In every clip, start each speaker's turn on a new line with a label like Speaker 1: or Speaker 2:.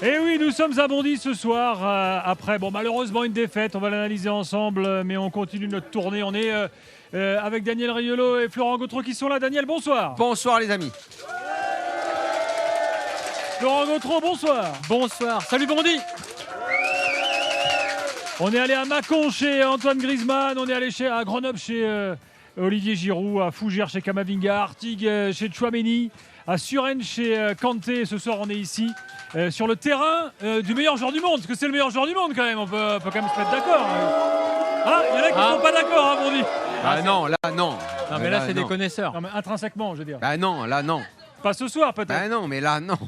Speaker 1: Et oui, nous sommes à Bondy ce soir, après, malheureusement une défaite, on va l'analyser ensemble, mais on continue notre tournée. On est avec Daniel Riolo et Florent Gautreau qui sont là. Daniel, bonsoir.
Speaker 2: Bonsoir les amis.
Speaker 1: Florent Gautreau, bonsoir.
Speaker 3: Bonsoir, salut Bondy.
Speaker 1: On est allé à Mâcon chez Antoine Griezmann, on est allé à Grenoble chez Olivier Giroud, à Fougères chez Kamavinga, à Artigues chez Tchouaméni, à Suresnes chez Kanté. Ce soir, on est ici sur le terrain du meilleur joueur du monde, parce que c'est le meilleur joueur du monde quand même, on peut quand même se mettre d'accord. Ah, il y en a qui ne sont pas d'accord, hein, Bondy.
Speaker 2: Ah non, là non.
Speaker 3: Non mais là c'est des connaisseurs.
Speaker 1: Non, mais intrinsèquement, je veux dire.
Speaker 2: Bah non, là non.
Speaker 1: Pas ce soir peut-être.
Speaker 2: Bah non, mais là non.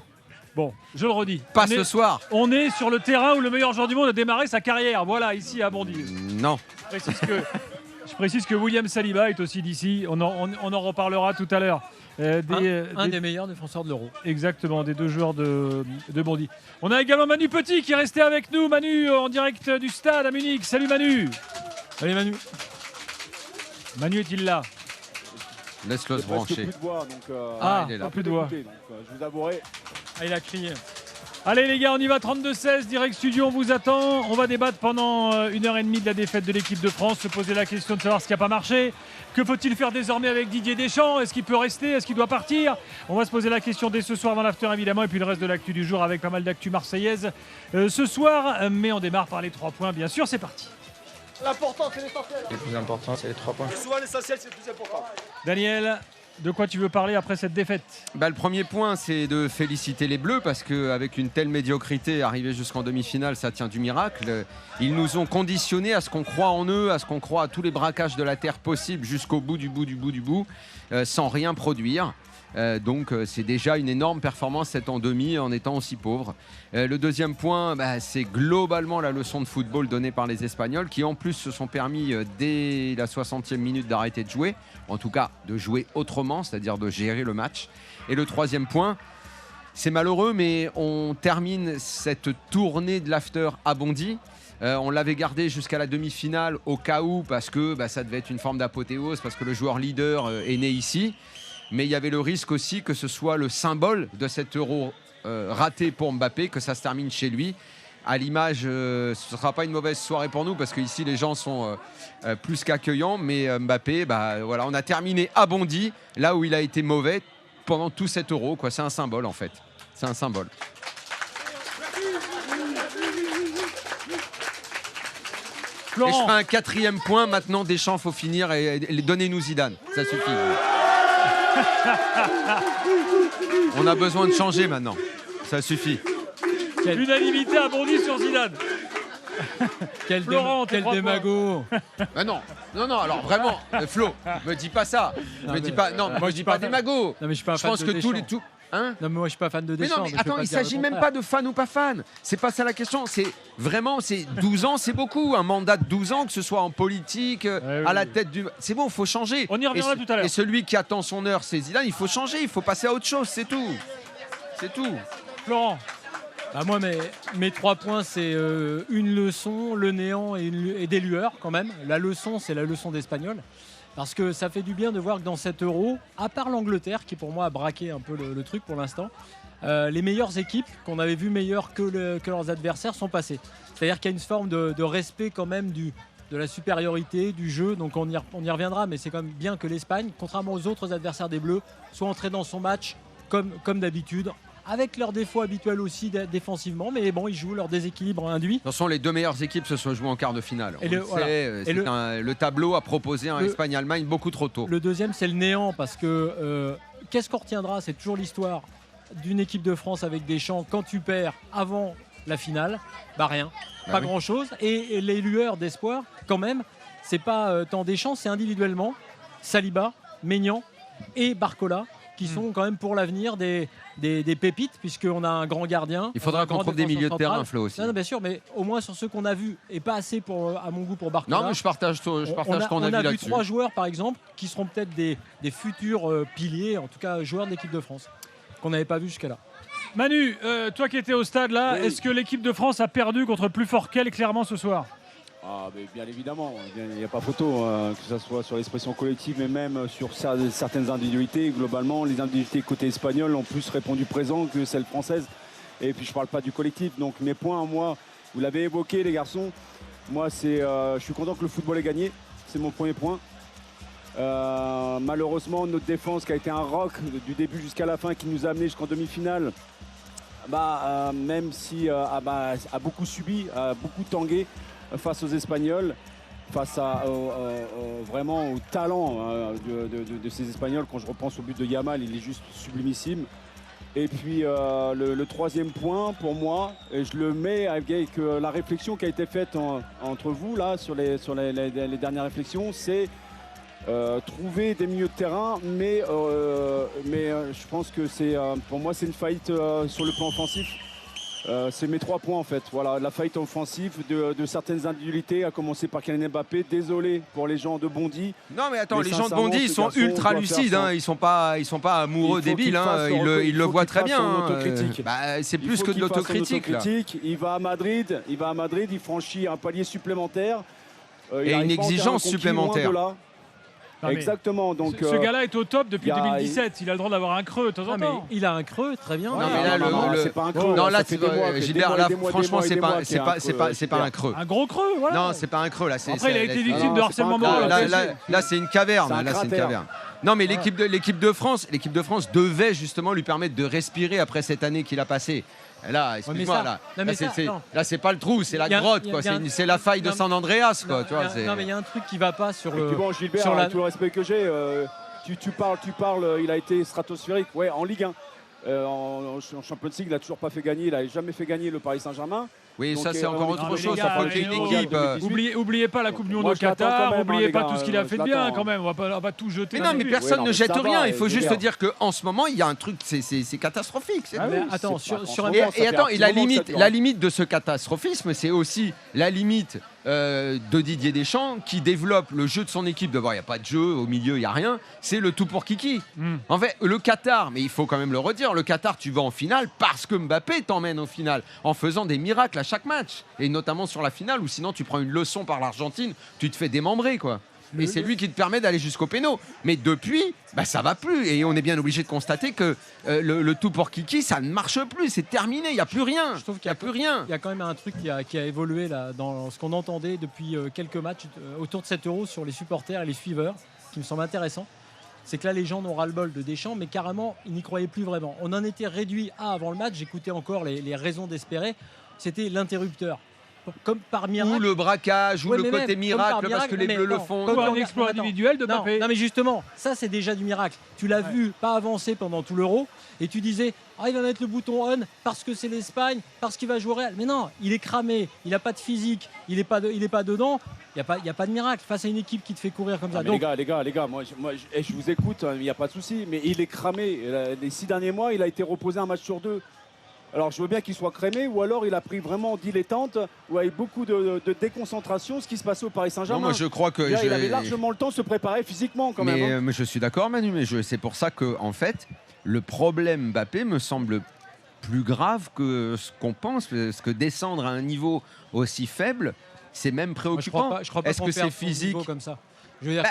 Speaker 1: Bon, je le redis.
Speaker 2: Pas ce soir.
Speaker 1: On est sur le terrain où le meilleur joueur du monde a démarré sa carrière. Voilà, ici à Bondy.
Speaker 2: Non.
Speaker 1: Je précise que William Saliba est aussi d'ici. On en reparlera tout à l'heure.
Speaker 3: Un des meilleurs défenseurs de l'Euro.
Speaker 1: Exactement, des deux joueurs de Bondy. On a également Manu Petit qui est resté avec nous. Manu en direct du stade à Munich. Salut Manu.
Speaker 3: Allez Manu.
Speaker 1: Manu est-il là?
Speaker 2: Laisse-le se brancher.
Speaker 4: Plus de voix, donc,
Speaker 1: il est là. Plus de voix.
Speaker 4: Donc, je vous avouerai.
Speaker 3: Ah, il a crié.
Speaker 1: Allez les gars, on y va, 32-16, direct studio, on vous attend. On va débattre pendant 1h30 de la défaite de l'équipe de France, se poser la question de savoir ce qui n'a pas marché. Que faut-il faire désormais avec Didier Deschamps? Est-ce qu'il peut rester? Est-ce qu'il doit partir? On va se poser la question dès ce soir dans l'after évidemment, et puis le reste de l'actu du jour avec pas mal d'actu marseillaise ce soir. Mais on démarre par les 3 points, bien sûr, c'est parti.
Speaker 4: L'important, c'est l'essentiel.
Speaker 5: Le plus important, c'est les 3 points.
Speaker 4: Souvent, l'essentiel, c'est le plus important.
Speaker 1: Daniel, de quoi tu veux parler après cette défaite?
Speaker 2: Le premier point, c'est de féliciter les Bleus parce qu'avec une telle médiocrité, arriver jusqu'en demi-finale, ça tient du miracle. Ils nous ont conditionnés à ce qu'on croit en eux, à ce qu'on croit à tous les braquages de la terre possibles jusqu'au bout du bout, sans rien produire. Donc c'est déjà une énorme performance cette en demi en étant aussi pauvre. Le deuxième point, c'est globalement la leçon de football donnée par les Espagnols qui en plus se sont permis dès la 60e minute d'arrêter de jouer, en tout cas de jouer autrement, c'est-à-dire de gérer le match. Et le troisième point, c'est malheureux mais on termine cette tournée de l'after à Bondy. On l'avait gardé jusqu'à la demi-finale au cas où parce que ça devait être une forme d'apothéose parce que le joueur leader est né ici. Mais il y avait le risque aussi que ce soit le symbole de cet Euro raté pour Mbappé, que ça se termine chez lui. À l'image, ce ne sera pas une mauvaise soirée pour nous parce qu'ici les gens sont plus qu'accueillants. Mais Mbappé, voilà, on a terminé à Bondy, là où il a été mauvais pendant tout cet Euro. C'est un symbole en fait. C'est un symbole.
Speaker 1: Florent.
Speaker 2: Et je ferai un 4e point. Maintenant, Deschamps, faut finir et donnez-nous Zidane. Ça suffit. On a besoin de changer maintenant. Ça suffit.
Speaker 1: L'unanimité a bondi sur Zidane. Florent,
Speaker 3: quel démago.
Speaker 2: Non, alors vraiment, Flo, me dis pas ça. Moi je dis pas démago.
Speaker 3: Non mais je suis pas un fan
Speaker 2: pense
Speaker 3: de
Speaker 2: que
Speaker 3: Deschamps.
Speaker 2: tous les tout. Hein?
Speaker 3: Non mais moi je suis pas fan de
Speaker 2: Mais
Speaker 3: Deschamps.
Speaker 2: non, mais attends, il s'agit même pas de fan ou pas fan. C'est pas ça la question. C'est 12 ans, c'est beaucoup. Un mandat de 12 ans, que ce soit en politique, à la tête du. C'est bon, il faut changer.
Speaker 1: On y reviendra tout à l'heure.
Speaker 2: Et celui qui attend son heure, c'est Zidane. Il faut changer, il faut passer à autre chose, c'est tout. C'est tout.
Speaker 1: Florent.
Speaker 3: Moi mes 3 points c'est une leçon, le néant et des lueurs quand même. La leçon c'est la leçon d'espagnol. Parce que ça fait du bien de voir que dans cet Euro, à part l'Angleterre qui pour moi a braqué un peu le truc pour l'instant, les meilleures équipes qu'on avait vues meilleures que leurs adversaires sont passées. C'est-à-dire qu'il y a une forme de respect quand même de la supériorité du jeu, donc on y reviendra, mais c'est quand même bien que l'Espagne, contrairement aux autres adversaires des Bleus, soit entrée dans son match comme d'habitude, avec leurs défauts habituels aussi défensivement, mais bon, ils jouent leur déséquilibre induit.
Speaker 2: De toute façon, les deux meilleures équipes se sont jouées en quart de finale. Le tableau a proposé un Espagne-Allemagne beaucoup trop tôt.
Speaker 3: Le deuxième, c'est le néant, parce que qu'est-ce qu'on retiendra? C'est toujours l'histoire d'une équipe de France avec Deschamps. Quand tu perds avant la finale, rien, pas grand-chose. Et les lueurs d'espoir, quand même, c'est pas tant Deschamps, c'est individuellement Saliba, Maignan et Barcola, qui sont quand même pour l'avenir des pépites, puisqu'on a un grand gardien.
Speaker 2: Il faudra qu'on trouve des milieux de terrain, Flo, aussi.
Speaker 3: Non, bien sûr, mais au moins sur ceux qu'on a vus, et pas assez à mon goût pour Barcola.
Speaker 2: Non, mais je partage ton avis là-dessus.
Speaker 3: On a vu 3 joueurs, par exemple, qui seront peut-être des futurs piliers, en tout cas joueurs de l'équipe de France, qu'on n'avait pas vu jusqu'à là.
Speaker 1: Manu, toi qui étais au stade là, est-ce que l'équipe de France a perdu contre plus fort qu'elle clairement ce soir?
Speaker 4: Mais bien évidemment, il n'y a pas photo, que ce soit sur l'expression collective, mais même sur certaines individualités. Globalement, les individualités côté espagnol ont plus répondu présent que celles françaises. Et puis je parle pas du collectif. Donc mes points, moi, vous l'avez évoqué les garçons. Moi, je suis content que le football ait gagné. C'est mon premier point. Malheureusement, notre défense qui a été un roc du début jusqu'à la fin, qui nous a amené jusqu'en demi-finale, même si a beaucoup subi, a beaucoup tangué face aux Espagnols, face vraiment au talent de ces Espagnols. Quand je repense au but de Yamal, il est juste sublimissime. Et puis le troisième point pour moi, et je le mets avec la réflexion qui a été faite entre vous là sur les dernières réflexions, c'est trouver des milieux de terrain, mais je pense que pour moi c'est une faillite sur le plan offensif. C'est mes 3 points en fait. Voilà, la faillite offensive de certaines individualités, à commencer par Kylian Mbappé. Désolé pour les gens de Bondy.
Speaker 2: Non mais attends, les gens de Bondy ils sont ultra lucides, hein. Ils sont pas amoureux débiles, hein. Ils le voient très bien. C'est plus que de l'autocritique.
Speaker 4: Il va à Madrid, il franchit un palier supplémentaire.
Speaker 2: Et une exigence supplémentaire.
Speaker 4: Exactement. Donc,
Speaker 1: ce gars-là est au top depuis 2017. Il a le droit d'avoir un creux de temps en temps.
Speaker 3: Il a un creux, très bien.
Speaker 2: Non, mais là,
Speaker 4: c'est pas un creux.
Speaker 2: Non, là, Gilbert, là, franchement, c'est pas un creux.
Speaker 1: Un gros creux, voilà.
Speaker 2: Non, c'est pas un creux. Là,
Speaker 1: après, il a été victime de harcèlement moral.
Speaker 2: Là, c'est une caverne. Là, c'est une caverne. Non, mais l'équipe de France devait justement lui permettre de respirer après cette année qu'il a passée. Là, excuse-moi, là, c'est pas le trou, c'est la grotte, quoi. C'est la faille de San Andreas, quoi.
Speaker 3: Non, mais il y a un truc qui va pas sur le.
Speaker 4: Bon, Gilbert, tout le respect que j'ai, tu parles, il a été stratosphérique, ouais, en Ligue 1. En Champions League, il n'a toujours pas fait gagner, il n'a jamais fait gagner le Paris Saint-Germain.
Speaker 2: Oui, donc, ça c'est encore autre chose.
Speaker 1: Oubliez pas la Coupe du Monde au Qatar, n'oubliez pas tout ce qu'il a fait de bien quand même. On va pas tout jeter.
Speaker 2: Mais non, mais personne ne jette rien. Il faut juste dire qu'en ce moment, il y a un truc, c'est catastrophique.
Speaker 3: Attends,
Speaker 2: la limite de ce catastrophisme, c'est aussi la limite de Didier Deschamps qui développe le jeu de son équipe. D'abord, il n'y a pas de jeu, au milieu, il n'y a rien. C'est le tout pour Kiki. En fait, le Qatar, mais il faut quand même le redire, le Qatar, tu vas en finale parce que Mbappé t'emmène en finale en faisant des miracles à chaque match. Et notamment sur la finale, où sinon tu prends une leçon par l'Argentine, tu te fais démembrer, quoi. Et c'est lui qui te permet d'aller jusqu'au péno. Mais depuis, ça va plus. Et on est bien obligé de constater que le tout pour Kiki, ça ne marche plus. C'est terminé. Il n'y a plus rien.
Speaker 3: Je trouve qu'il n'y a plus rien. Il y a quand même un truc qui a évolué là, dans ce qu'on entendait depuis quelques matchs autour de cet Euro sur les supporters et les suiveurs, qui me semble intéressant. C'est que là, les gens n'ont ras-le-bol de Deschamps, mais carrément, ils n'y croyaient plus vraiment. On en était réduit à avant le match. J'écoutais encore les raisons d'espérer. C'était l'interrupteur. Comme par miracle.
Speaker 2: Ou le braquage, ou le côté miracle, parce que les Bleus le font.
Speaker 1: Comme un exploit individuel de Mbappé.
Speaker 3: Non, mais justement, ça c'est déjà du miracle. Tu l'as vu pas avancer pendant tout l'Euro, et tu disais, il va mettre le bouton on parce que c'est l'Espagne, parce qu'il va jouer au Real. Mais non, il est cramé, il n'a pas de physique, il n'est pas dedans. Il n'y a pas de miracle face à une équipe qui te fait courir comme ça.
Speaker 4: Donc, les gars, moi je vous écoute, il n'y a pas de souci, mais il est cramé. Les 6 derniers mois, il a été reposé un match sur 2. Alors je veux bien qu'il soit crémé, ou alors il a pris vraiment dilettante, ou avec beaucoup de déconcentration, ce qui se passait au Paris Saint-Germain.
Speaker 2: Moi je crois que
Speaker 4: il avait largement le temps de se préparer physiquement quand même.
Speaker 2: Mais je suis d'accord, Manu, mais c'est pour ça que en fait le problème Mbappé me semble plus grave que ce qu'on pense, parce que descendre à un niveau aussi faible, c'est même préoccupant.
Speaker 3: Je crois pas
Speaker 2: Est-ce que c'est physique
Speaker 3: comme ça? Je veux dire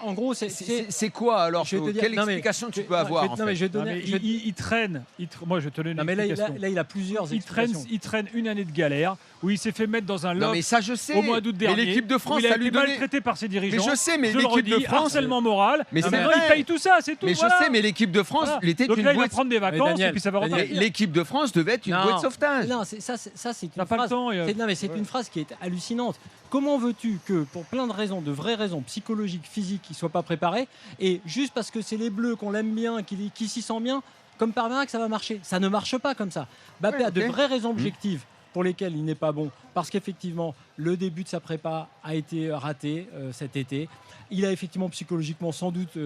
Speaker 3: en gros,
Speaker 2: c'est quoi alors? Quelle explication tu peux avoir?
Speaker 1: Il traîne. Moi, je te donne une explication.
Speaker 3: Là, il a plusieurs explications.
Speaker 1: Il traîne une année de galère où il s'est fait mettre dans un loft.
Speaker 2: Non, mais ça, je sais.
Speaker 1: Au mois d'août dernier.
Speaker 2: Mais l'équipe de France,
Speaker 1: il a été maltraité par ses dirigeants.
Speaker 2: Mais je sais, mais l'équipe de France,
Speaker 1: harcèlement moral.
Speaker 2: Mais c'est
Speaker 1: vrai, il paye tout ça, c'est tout.
Speaker 2: Mais je sais, mais l'équipe de France, il était une
Speaker 1: boîte. Donc là, il va prendre des vacances et puis ça va repartir.
Speaker 2: L'équipe de France devait être une boîte de sauvetage.
Speaker 3: Non, ça, c'est une phrase. Non, mais c'est une phrase qui est hallucinante. Comment veux-tu que, pour plein de raisons, de vraies raisons psychologiques, physiques, il ne soit pas préparé, et juste parce que c'est les Bleus, qu'on l'aime bien, qu'il s'y sent bien, comme par miracle, ça va marcher? Ça ne marche pas comme ça. Mbappé a de vraies raisons objectives pour lesquelles il n'est pas bon, parce qu'effectivement, le début de sa prépa a été raté cet été. Il a effectivement psychologiquement sans doute...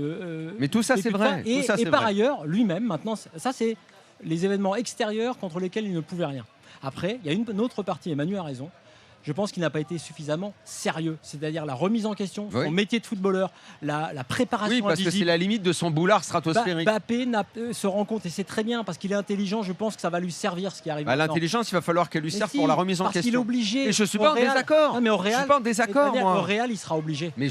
Speaker 2: mais tout ça, c'est vrai.
Speaker 3: Et par ailleurs, lui-même, maintenant, ça c'est les événements extérieurs contre lesquels il ne pouvait rien. Après, il y a une autre partie, Emmanuel a raison. Je pense qu'il n'a pas été suffisamment sérieux. C'est-à-dire la remise en question, son métier de footballeur, la préparation.
Speaker 2: Oui, parce que c'est la limite de son boulard stratosphérique.
Speaker 3: Mbappé se rend compte, et c'est très bien, parce qu'il est intelligent, je pense que ça va lui servir ce qui arrive.
Speaker 2: L'intelligence, il va falloir qu'elle lui serve pour la remise en question.
Speaker 3: Parce qu'il est obligé.
Speaker 2: Et je ne suis pas en désaccord.
Speaker 3: Mais au Real,
Speaker 2: je suis pas en désaccord, moi.
Speaker 3: Au Real, il sera obligé.
Speaker 2: Mais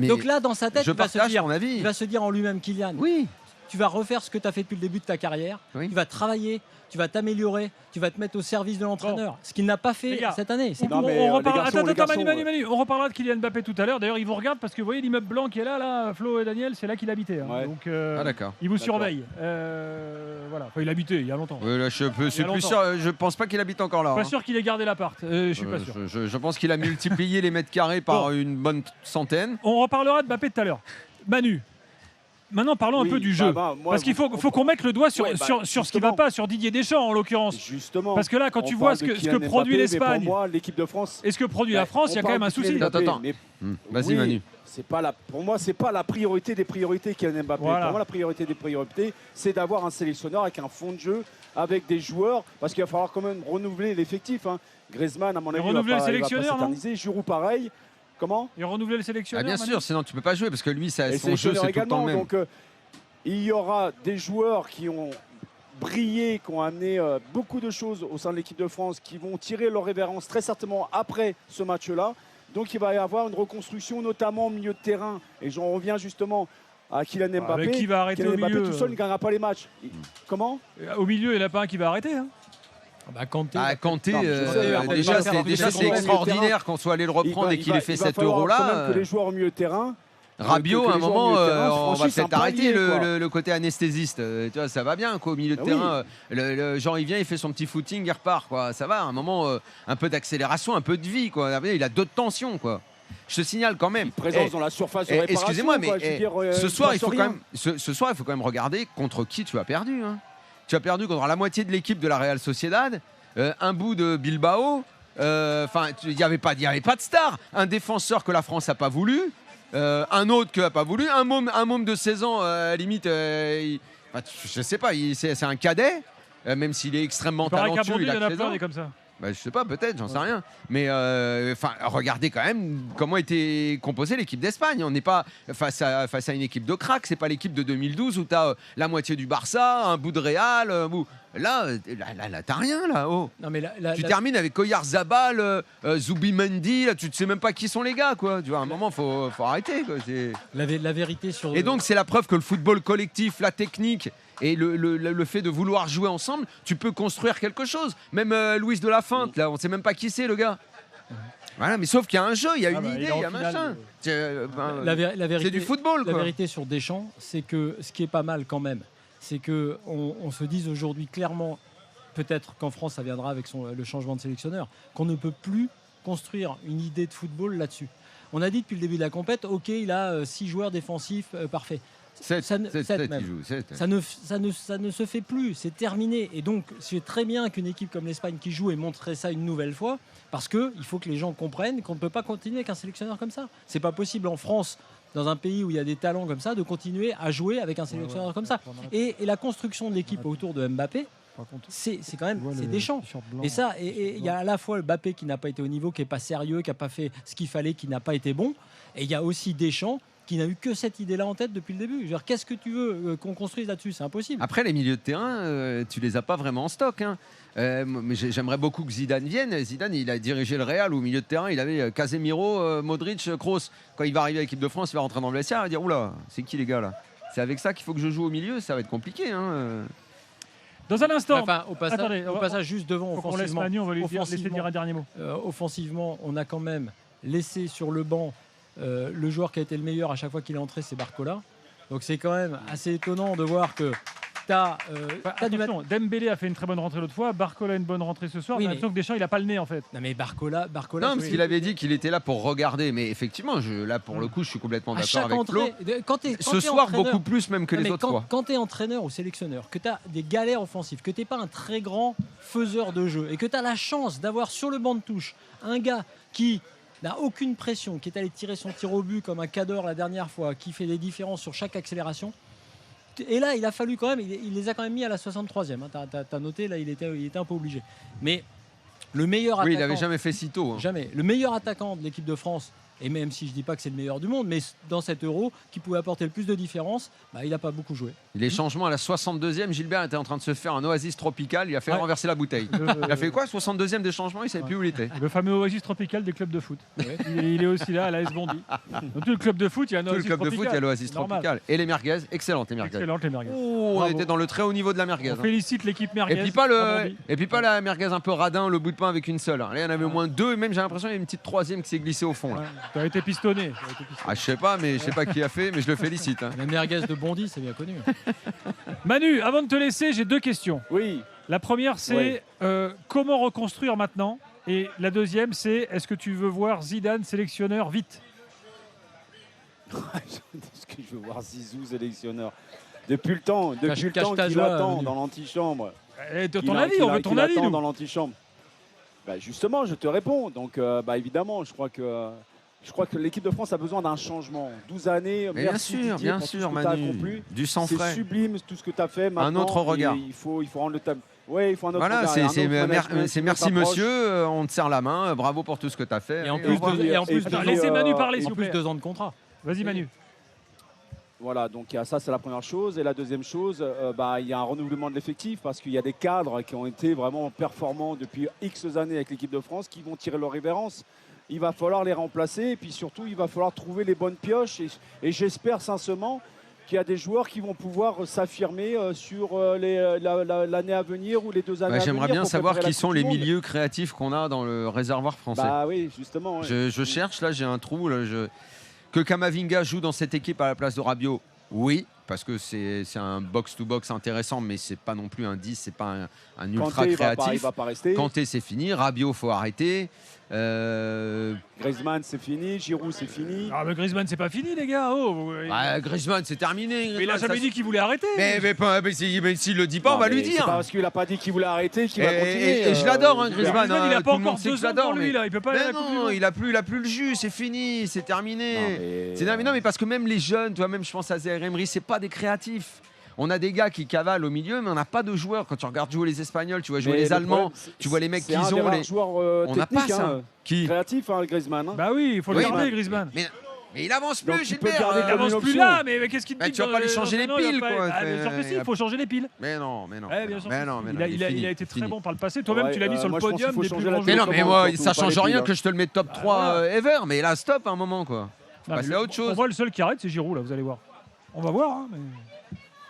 Speaker 3: donc là, dans sa tête, il va se dire
Speaker 2: son avis.
Speaker 3: Il va se dire en lui-même, Kylian.
Speaker 2: Oui.
Speaker 3: tu vas refaire ce que tu as fait depuis le début de ta carrière.
Speaker 2: Oui.
Speaker 3: Tu vas travailler, tu vas t'améliorer, tu vas te mettre au service de l'entraîneur. Ce qu'il n'a pas fait
Speaker 1: Les gars,
Speaker 3: cette année. C'est
Speaker 4: Non,
Speaker 3: tout.
Speaker 4: mais,
Speaker 1: on
Speaker 4: les
Speaker 1: reparlera.
Speaker 4: garçons,
Speaker 1: Attends,
Speaker 4: les garçons,
Speaker 1: Manu, on reparlera de Kylian Mbappé tout à l'heure. D'ailleurs, il vous regarde parce que vous voyez l'immeuble blanc qui est là, Flo et Daniel, c'est là qu'il habitait.
Speaker 4: Ouais.
Speaker 1: Donc,
Speaker 2: Ah d'accord.
Speaker 1: il vous
Speaker 4: D'accord.
Speaker 1: surveille. Voilà. Enfin, il habitait il y a longtemps.
Speaker 2: Là, je
Speaker 1: Il y
Speaker 2: suis
Speaker 1: a
Speaker 2: plus
Speaker 1: longtemps.
Speaker 2: sûr. Je pense pas qu'il habite encore là.
Speaker 1: Pas
Speaker 2: hein.
Speaker 1: sûr qu'il ait gardé l'appart. Je suis pas sûr.
Speaker 2: Je pense qu'il a multiplié les mètres carrés par une bonne centaine.
Speaker 1: On reparlera de Mbappé tout à l'heure. Manu. Maintenant, parlons un
Speaker 4: Oui,
Speaker 1: peu du
Speaker 4: bah,
Speaker 1: jeu.
Speaker 4: moi,
Speaker 1: Parce qu'il faut qu'on mette le doigt sur,
Speaker 4: Ouais, bah,
Speaker 1: sur ce qui ne va
Speaker 4: justement.
Speaker 1: pas, sur Didier Deschamps en l'occurrence.
Speaker 4: Justement.
Speaker 1: Parce que là, quand
Speaker 4: on
Speaker 1: tu vois
Speaker 4: parle
Speaker 1: ce
Speaker 4: de
Speaker 1: que
Speaker 4: Kylian
Speaker 1: produit
Speaker 4: Mbappé, mais
Speaker 1: l'Espagne
Speaker 4: pour moi, l'équipe de France.
Speaker 1: et ce que produit la France, il y a quand même un souci.
Speaker 2: Attends.
Speaker 4: Mais
Speaker 2: Vas-y
Speaker 4: oui,
Speaker 2: Manu.
Speaker 4: c'est pas pour moi, c'est pas la priorité des priorités Kylian Mbappé.
Speaker 1: Voilà.
Speaker 4: Pour moi, la priorité des priorités, c'est d'avoir un sélectionneur avec un fond de jeu, avec des joueurs, parce qu'il va falloir quand même renouveler l'effectif. Hein. Griezmann, à mon avis,
Speaker 1: renouveler le
Speaker 4: il va pas
Speaker 1: sélectionneur, non
Speaker 4: s'éterniser. Giroud, pareil. Comment?
Speaker 1: Et renouveler le
Speaker 2: Ah,
Speaker 1: sélectionneur.
Speaker 2: bien
Speaker 1: Manu
Speaker 2: sûr, sinon tu peux pas jouer parce que lui,
Speaker 4: Et
Speaker 2: son jeu
Speaker 4: sélectionneur
Speaker 2: c'est tout le temps
Speaker 4: également.
Speaker 2: le même.
Speaker 4: Donc, il y aura des joueurs qui ont brillé, qui ont amené beaucoup de choses au sein de l'équipe de France, qui vont tirer leur révérence très certainement après ce match-là. Donc il va y avoir une reconstruction, notamment au milieu de terrain. Et j'en reviens justement à Kylian Mbappé.
Speaker 1: Avec qui va arrêter
Speaker 4: Kylian
Speaker 1: au
Speaker 4: Mbappé
Speaker 1: milieu
Speaker 4: tout seul ne gagnera pas les matchs. Comment?
Speaker 1: Au milieu, il n'y en a pas un qui va arrêter. Hein.
Speaker 3: Kanté,
Speaker 2: Ah, Kanté,
Speaker 4: Non,
Speaker 2: déjà
Speaker 3: faire
Speaker 2: c'est extraordinaire qu'on soit allé le reprendre et qu'il ait fait
Speaker 4: il va
Speaker 2: cet
Speaker 4: falloir quand même
Speaker 2: euro-là.
Speaker 4: que les joueurs au milieu de terrain.
Speaker 2: Rabiot,
Speaker 4: que
Speaker 2: à un
Speaker 4: les joueurs
Speaker 2: moment,
Speaker 4: au milieu de terrain
Speaker 2: on va
Speaker 4: franchissent un
Speaker 2: peut-être arrêter
Speaker 4: palier, quoi.
Speaker 2: le côté anesthésiste. Tu vois, ça va bien, quoi, au milieu de
Speaker 4: Ah
Speaker 2: terrain. Genre, il vient, il fait son petit footing, il repart, quoi. Ça va, à un moment, un peu d'accélération, un peu de vie, quoi. Il a d'autres tensions, quoi. Je te signale quand même.
Speaker 4: Présence dans la surface de réparation.
Speaker 2: Excusez-moi, mais
Speaker 4: quoi, je veux dire,
Speaker 2: ce
Speaker 4: il
Speaker 2: soir,
Speaker 4: passe
Speaker 2: il faut
Speaker 4: rien.
Speaker 2: quand même, ce soir, il faut quand même regarder contre qui tu as perdu. Hein. Tu as perdu contre la moitié de l'équipe de la Real Sociedad, un bout de Bilbao. Enfin, il n'y avait pas de star. Un défenseur que la France n'a pas voulu. Un autre qui n'a pas voulu, un môme de 16 ans, à la limite, je sais pas, c'est un cadet, même s'il est extrêmement
Speaker 1: Il paraît qu'à
Speaker 2: talentueux,
Speaker 1: Bondy,
Speaker 2: il
Speaker 1: il y en
Speaker 2: a
Speaker 1: a
Speaker 2: 13
Speaker 1: plein
Speaker 2: ans.
Speaker 1: des comme ça.
Speaker 2: Je sais pas, peut-être, j'en sais rien. Mais regardez quand même comment était composée l'équipe d'Espagne. On n'est pas face à une équipe de crack, c'est pas l'équipe de 2012 où tu as la moitié du Barça, un bout de Real. Là, t'as rien là. Oh.
Speaker 3: Non, mais
Speaker 2: Tu termines avec Oyarzabal, Zubimendi, là, tu ne sais même pas qui sont les gars, quoi. Tu vois, à un moment, faut arrêter, quoi.
Speaker 3: la vérité sur.
Speaker 2: Et donc, c'est la preuve que le football collectif, la technique et le fait de vouloir jouer ensemble, tu peux construire quelque chose. Même Louis de la Feinte, là, on ne sait même pas qui c'est, le gars. Voilà, mais sauf qu'il y a un jeu, il y a une idée, il y a machin.
Speaker 3: La vérité,
Speaker 2: C'est du football,
Speaker 3: La
Speaker 2: quoi.
Speaker 3: vérité sur Deschamps, c'est que ce qui est pas mal quand même, c'est que on se dise aujourd'hui clairement, peut-être qu'en France ça viendra avec le changement de sélectionneur, qu'on ne peut plus construire une idée de football là-dessus. On a dit depuis le début de la compète, ok, il a 6 joueurs défensifs, parfait.
Speaker 2: Sept
Speaker 3: même.
Speaker 2: il joue, sept.
Speaker 3: Ça ne se fait plus, c'est terminé. Et donc, c'est très bien qu'une équipe comme l'Espagne qui joue ait montré ça une nouvelle fois, parce qu'il faut que les gens comprennent qu'on ne peut pas continuer avec un sélectionneur comme ça. C'est pas possible en France, dans un pays où il y a des talents comme ça, de continuer à jouer avec un sélectionneur comme ça. Et la construction de l'équipe autour de Mbappé, c'est quand même c'est Deschamps. Et ça, et il y a à la fois Mbappé qui n'a pas été au niveau, qui n'est pas sérieux, qui n'a pas fait ce qu'il fallait, qui n'a pas été bon. Et il y a aussi Deschamps qui n'a eu que cette idée-là en tête depuis le début. Je veux dire, qu'est-ce que tu veux qu'on construise là-dessus? C'est impossible.
Speaker 2: Après, les milieux de terrain, tu les as pas vraiment en stock. Hein. Mais j'aimerais beaucoup que Zidane vienne. Zidane, il a dirigé le Real où au milieu de terrain, il avait Casemiro, Modric, Kroos. Quand il va arriver à l'équipe de France, il va rentrer dans le vestiaire et va dire oula, c'est qui les gars là? C'est avec ça qu'il faut que je joue au milieu, ça va être compliqué. Hein.
Speaker 1: Dans un instant,
Speaker 3: Enfin, au passage,
Speaker 1: attendez,
Speaker 3: juste devant,
Speaker 1: faut qu'on laisse
Speaker 3: offensivement,
Speaker 1: Manu, on va lui laisser dire un dernier mot.
Speaker 3: offensivement, on a quand même laissé sur le banc le joueur qui a été le meilleur à chaque fois qu'il est entré, c'est Barcola. Donc c'est quand même assez étonnant de voir que tu as du
Speaker 1: Attention, Dembélé a fait une très bonne rentrée l'autre fois, Barcola a une bonne rentrée ce soir,
Speaker 3: Oui,
Speaker 1: mais
Speaker 3: mais-
Speaker 1: l'impression que Deschamps il a pas le nez en fait.
Speaker 3: Non mais Barcola
Speaker 2: Non,
Speaker 3: c'est-
Speaker 2: parce qu'il avait dit qu'il était là pour regarder. Mais effectivement, là pour le coup, je suis complètement
Speaker 3: à
Speaker 2: d'accord
Speaker 3: chaque
Speaker 2: avec Flo.
Speaker 3: entrée, quand
Speaker 2: Ce soir, beaucoup plus même que
Speaker 3: Non,
Speaker 2: les
Speaker 3: mais
Speaker 2: autres fois.
Speaker 3: quand tu es entraîneur ou sélectionneur, que tu as des galères offensives, que tu n'es pas un très grand faiseur de jeu et que tu as la chance d'avoir sur le banc de touche un gars qui n'a aucune pression, qui est allé tirer son tir au but comme un cador la dernière fois, qui fait des différences sur chaque accélération. Et là, il a fallu quand même, il les a quand même mis à la 63e. Hein. Tu as noté, là, il était un peu obligé. Mais le meilleur
Speaker 2: Oui,
Speaker 3: attaquant.
Speaker 2: il n'avait jamais fait si tôt. Hein.
Speaker 3: Jamais. Le meilleur attaquant de l'équipe de France, Et même si je ne dis pas que c'est le meilleur du monde, mais dans cet Euro, qui pouvait apporter le plus de différence, il n'a pas beaucoup joué.
Speaker 2: Les changements à la 62e, Gilbert était en train de se faire un oasis tropical. Il a fait renverser la bouteille. Il a fait quoi 62e des changements, il ne savait plus où il était.
Speaker 1: Le fameux oasis tropical des clubs de foot. Ouais. Il est aussi là à l'AS Bondy. Dans tout le club de foot, il y a un
Speaker 2: Tout le
Speaker 1: oasis
Speaker 2: club de
Speaker 1: tropical.
Speaker 2: foot, il y a l'oasis tropical. Et les merguez, excellentes les merguez.
Speaker 1: Excellente les merguez.
Speaker 2: Oh, on
Speaker 1: Bravo.
Speaker 2: était dans le très haut niveau de la merguez.
Speaker 1: On félicite l'équipe merguez.
Speaker 2: Et puis pas
Speaker 1: à Bondy.
Speaker 2: la merguez un peu radin, le bout de pain avec une seule. Là, il y en avait au moins deux, et même j'ai l'impression qu'il y a une petite troisième qui s'est glissée au fond. Là.
Speaker 1: Ouais, tu as été pistonné.
Speaker 2: Ah, je sais pas qui a fait, mais je le félicite. Hein.
Speaker 3: La merguez de Bondy, c'est bien connu.
Speaker 1: Manu, avant de te laisser, j'ai 2 questions.
Speaker 4: Oui.
Speaker 1: La première, c'est comment reconstruire maintenant? Et la deuxième, c'est est-ce que tu veux voir Zidane sélectionneur vite?
Speaker 4: Est-ce que je veux voir Zizou sélectionneur? Depuis le temps
Speaker 3: Cache
Speaker 4: qu'il
Speaker 3: ta joie,
Speaker 4: attend
Speaker 3: Manu.
Speaker 4: dans l'antichambre.
Speaker 1: Ton avis, on veut ton avis.
Speaker 4: Attend
Speaker 1: nous.
Speaker 4: dans l'antichambre. Justement, je te réponds. Donc, évidemment, je crois que l'équipe de France a besoin d'un changement. 12 années,
Speaker 2: Mais
Speaker 4: merci
Speaker 2: bien
Speaker 4: Didier
Speaker 2: sûr,
Speaker 4: pour tout ce que t'as
Speaker 2: Manu.
Speaker 4: accompli.
Speaker 2: Du sang
Speaker 4: C'est
Speaker 2: frais.
Speaker 4: sublime tout ce que tu as fait maintenant.
Speaker 2: autre regard.
Speaker 4: Il faut rendre le tableau. Oui, il faut un autre
Speaker 2: Voilà,
Speaker 4: regard.
Speaker 2: c'est
Speaker 4: un autre management,
Speaker 2: c'est
Speaker 4: une
Speaker 2: merci
Speaker 4: autre approche.
Speaker 2: monsieur, on te serre la main, bravo pour tout ce que tu as fait.
Speaker 3: Et en
Speaker 2: Et
Speaker 3: plus,
Speaker 2: au revoir.
Speaker 1: Attends, laissez Manu parler, s'il
Speaker 3: En
Speaker 1: vous
Speaker 3: plus,
Speaker 1: plaît.
Speaker 3: 2 ans de contrat.
Speaker 1: Vas-y, Manu.
Speaker 4: Voilà, donc ça c'est la première chose. Et la deuxième chose, il y a un renouvellement de l'effectif parce qu'il y a des cadres qui ont été vraiment performants depuis X années avec l'équipe de France qui vont tirer leur révérence. Il va falloir les remplacer et puis surtout il va falloir trouver les bonnes pioches et j'espère sincèrement qu'il y a des joueurs qui vont pouvoir s'affirmer sur l'année à venir ou les 2 années à venir.
Speaker 2: J'aimerais bien
Speaker 4: pour
Speaker 2: savoir
Speaker 4: préparer
Speaker 2: qui
Speaker 4: la
Speaker 2: sont
Speaker 4: Coupe
Speaker 2: les
Speaker 4: du Monde.
Speaker 2: milieux créatifs qu'on a dans le réservoir français.
Speaker 4: Bah oui, justement. ouais.
Speaker 2: Je cherche, là j'ai un trou. Là, Que Kamavinga joue dans cette équipe à la place de Rabiot, oui, parce que c'est un box-to-box intéressant, mais c'est pas non plus un 10, c'est pas un ultra
Speaker 4: Kanté,
Speaker 2: créatif.
Speaker 4: il va pas rester.
Speaker 2: Kanté, c'est fini. Rabiot, faut arrêter.
Speaker 4: Griezmann, c'est fini. Giroud, c'est fini.
Speaker 1: Ah, mais Griezmann, c'est pas fini, les gars. Oh,
Speaker 2: Griezmann, c'est terminé.
Speaker 1: mais il a
Speaker 2: Griezmann,
Speaker 1: jamais
Speaker 2: ça-
Speaker 1: dit qu'il voulait arrêter.
Speaker 2: Mais s'il le dit pas, on
Speaker 4: Non,
Speaker 2: va
Speaker 4: mais
Speaker 2: lui
Speaker 4: c'est
Speaker 2: dire.
Speaker 4: pas parce qu'il a pas dit qu'il voulait arrêter qu'il va continuer.
Speaker 2: Et je l'adore, hein,
Speaker 4: Gilbert.
Speaker 2: Griezmann.
Speaker 1: Griezmann, il a
Speaker 2: tout
Speaker 1: pas
Speaker 2: le monde
Speaker 1: encore
Speaker 2: sait que
Speaker 1: 2
Speaker 2: je
Speaker 1: ans
Speaker 2: l'adore,
Speaker 1: pour lui, là. Il peut pas aller à
Speaker 2: Mais
Speaker 1: la Coupe du
Speaker 2: non,
Speaker 1: Monde.
Speaker 2: il a plus le jus, c'est fini, c'est terminé.
Speaker 4: Non, mais-
Speaker 2: C'est terminé, non, mais parce que même les jeunes, toi même je pense à Zaire Emery, c'est pas des créatifs. On a des gars qui cavalent au milieu, mais on n'a pas de joueurs. Quand tu regardes jouer les Espagnols, tu vois jouer
Speaker 4: Mais
Speaker 2: les
Speaker 4: le
Speaker 2: Allemands,
Speaker 4: problème,
Speaker 2: tu vois les mecs
Speaker 4: c'est
Speaker 2: qu'ils
Speaker 4: un des
Speaker 2: ont.
Speaker 4: rares joueurs
Speaker 2: On n'a pas
Speaker 4: techniques,
Speaker 2: ça.
Speaker 4: hein,
Speaker 2: Qui
Speaker 4: créatifs, Griezmann. hein.
Speaker 1: Bah oui, il faut le
Speaker 2: Oui,
Speaker 1: garder,
Speaker 2: mais-
Speaker 1: Griezmann.
Speaker 2: Mais il avance
Speaker 4: Donc
Speaker 2: plus,
Speaker 4: tu peux
Speaker 2: Gilbert.
Speaker 4: garder
Speaker 1: Il
Speaker 4: comme
Speaker 1: avance
Speaker 4: une
Speaker 1: plus
Speaker 4: option.
Speaker 1: là, mais qu'est-ce qu'il te
Speaker 2: Bah,
Speaker 1: dit
Speaker 2: tu vas
Speaker 1: dans
Speaker 2: pas lui
Speaker 1: le-
Speaker 2: changer les
Speaker 1: non, il va
Speaker 2: piles,
Speaker 1: pas-
Speaker 2: quoi.
Speaker 1: Ah, bien sûr que si, il faut changer les piles.
Speaker 2: Mais non.
Speaker 1: Bien sûr
Speaker 2: Mais
Speaker 1: que
Speaker 2: non,
Speaker 1: si.
Speaker 2: mais non,
Speaker 1: Il a été très bon par le passé. Toi-même,
Speaker 4: Ouais,
Speaker 1: tu l'as mis sur le
Speaker 4: moi, je pense
Speaker 1: podium
Speaker 4: qu'il faut
Speaker 1: des
Speaker 4: changer
Speaker 1: plus
Speaker 4: la
Speaker 1: grands
Speaker 2: Mais non,
Speaker 1: joueurs.
Speaker 2: mais
Speaker 4: Comment,
Speaker 2: moi,
Speaker 4: surtout,
Speaker 2: ça
Speaker 4: pas
Speaker 2: change
Speaker 4: les
Speaker 2: rien
Speaker 4: piles,
Speaker 2: que je te le mette top 3
Speaker 1: voilà.
Speaker 2: ever. Mais là, stop à un moment, quoi.
Speaker 1: Ah,
Speaker 2: Passer
Speaker 1: mais
Speaker 2: à autre chose.
Speaker 1: Pour moi, le seul qui arrête, c'est Giroud, là, vous allez voir. On va voir. Hein, mais...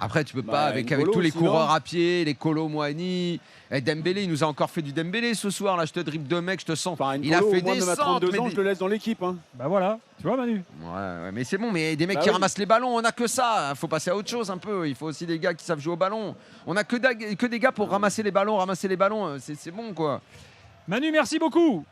Speaker 2: Après, tu peux
Speaker 4: Bah,
Speaker 2: pas, avec
Speaker 4: N'Golo,
Speaker 2: tous les
Speaker 4: sinon.
Speaker 2: coureurs à pied, les Kolo Muani. Et Dembélé, il nous a encore fait du Dembélé ce soir. Là, je te dribble 2 mecs, je te sens.
Speaker 4: Enfin,
Speaker 2: Il a
Speaker 4: N'Golo,
Speaker 2: fait
Speaker 4: au moins
Speaker 2: des
Speaker 4: de ma
Speaker 2: centres.
Speaker 4: 32 ans,
Speaker 2: mais
Speaker 4: je le laisse dans l'équipe. hein.
Speaker 1: Bah voilà, tu vois, Manu.
Speaker 2: Ouais, mais c'est bon, mais des mecs
Speaker 4: Bah
Speaker 2: qui
Speaker 4: oui.
Speaker 2: ramassent les ballons, on a que ça. Faut passer à autre chose un peu. Il faut aussi des gars qui savent jouer au ballon. On a que des gars pour ramasser les ballons. C'est bon, quoi.
Speaker 1: Manu, merci beaucoup.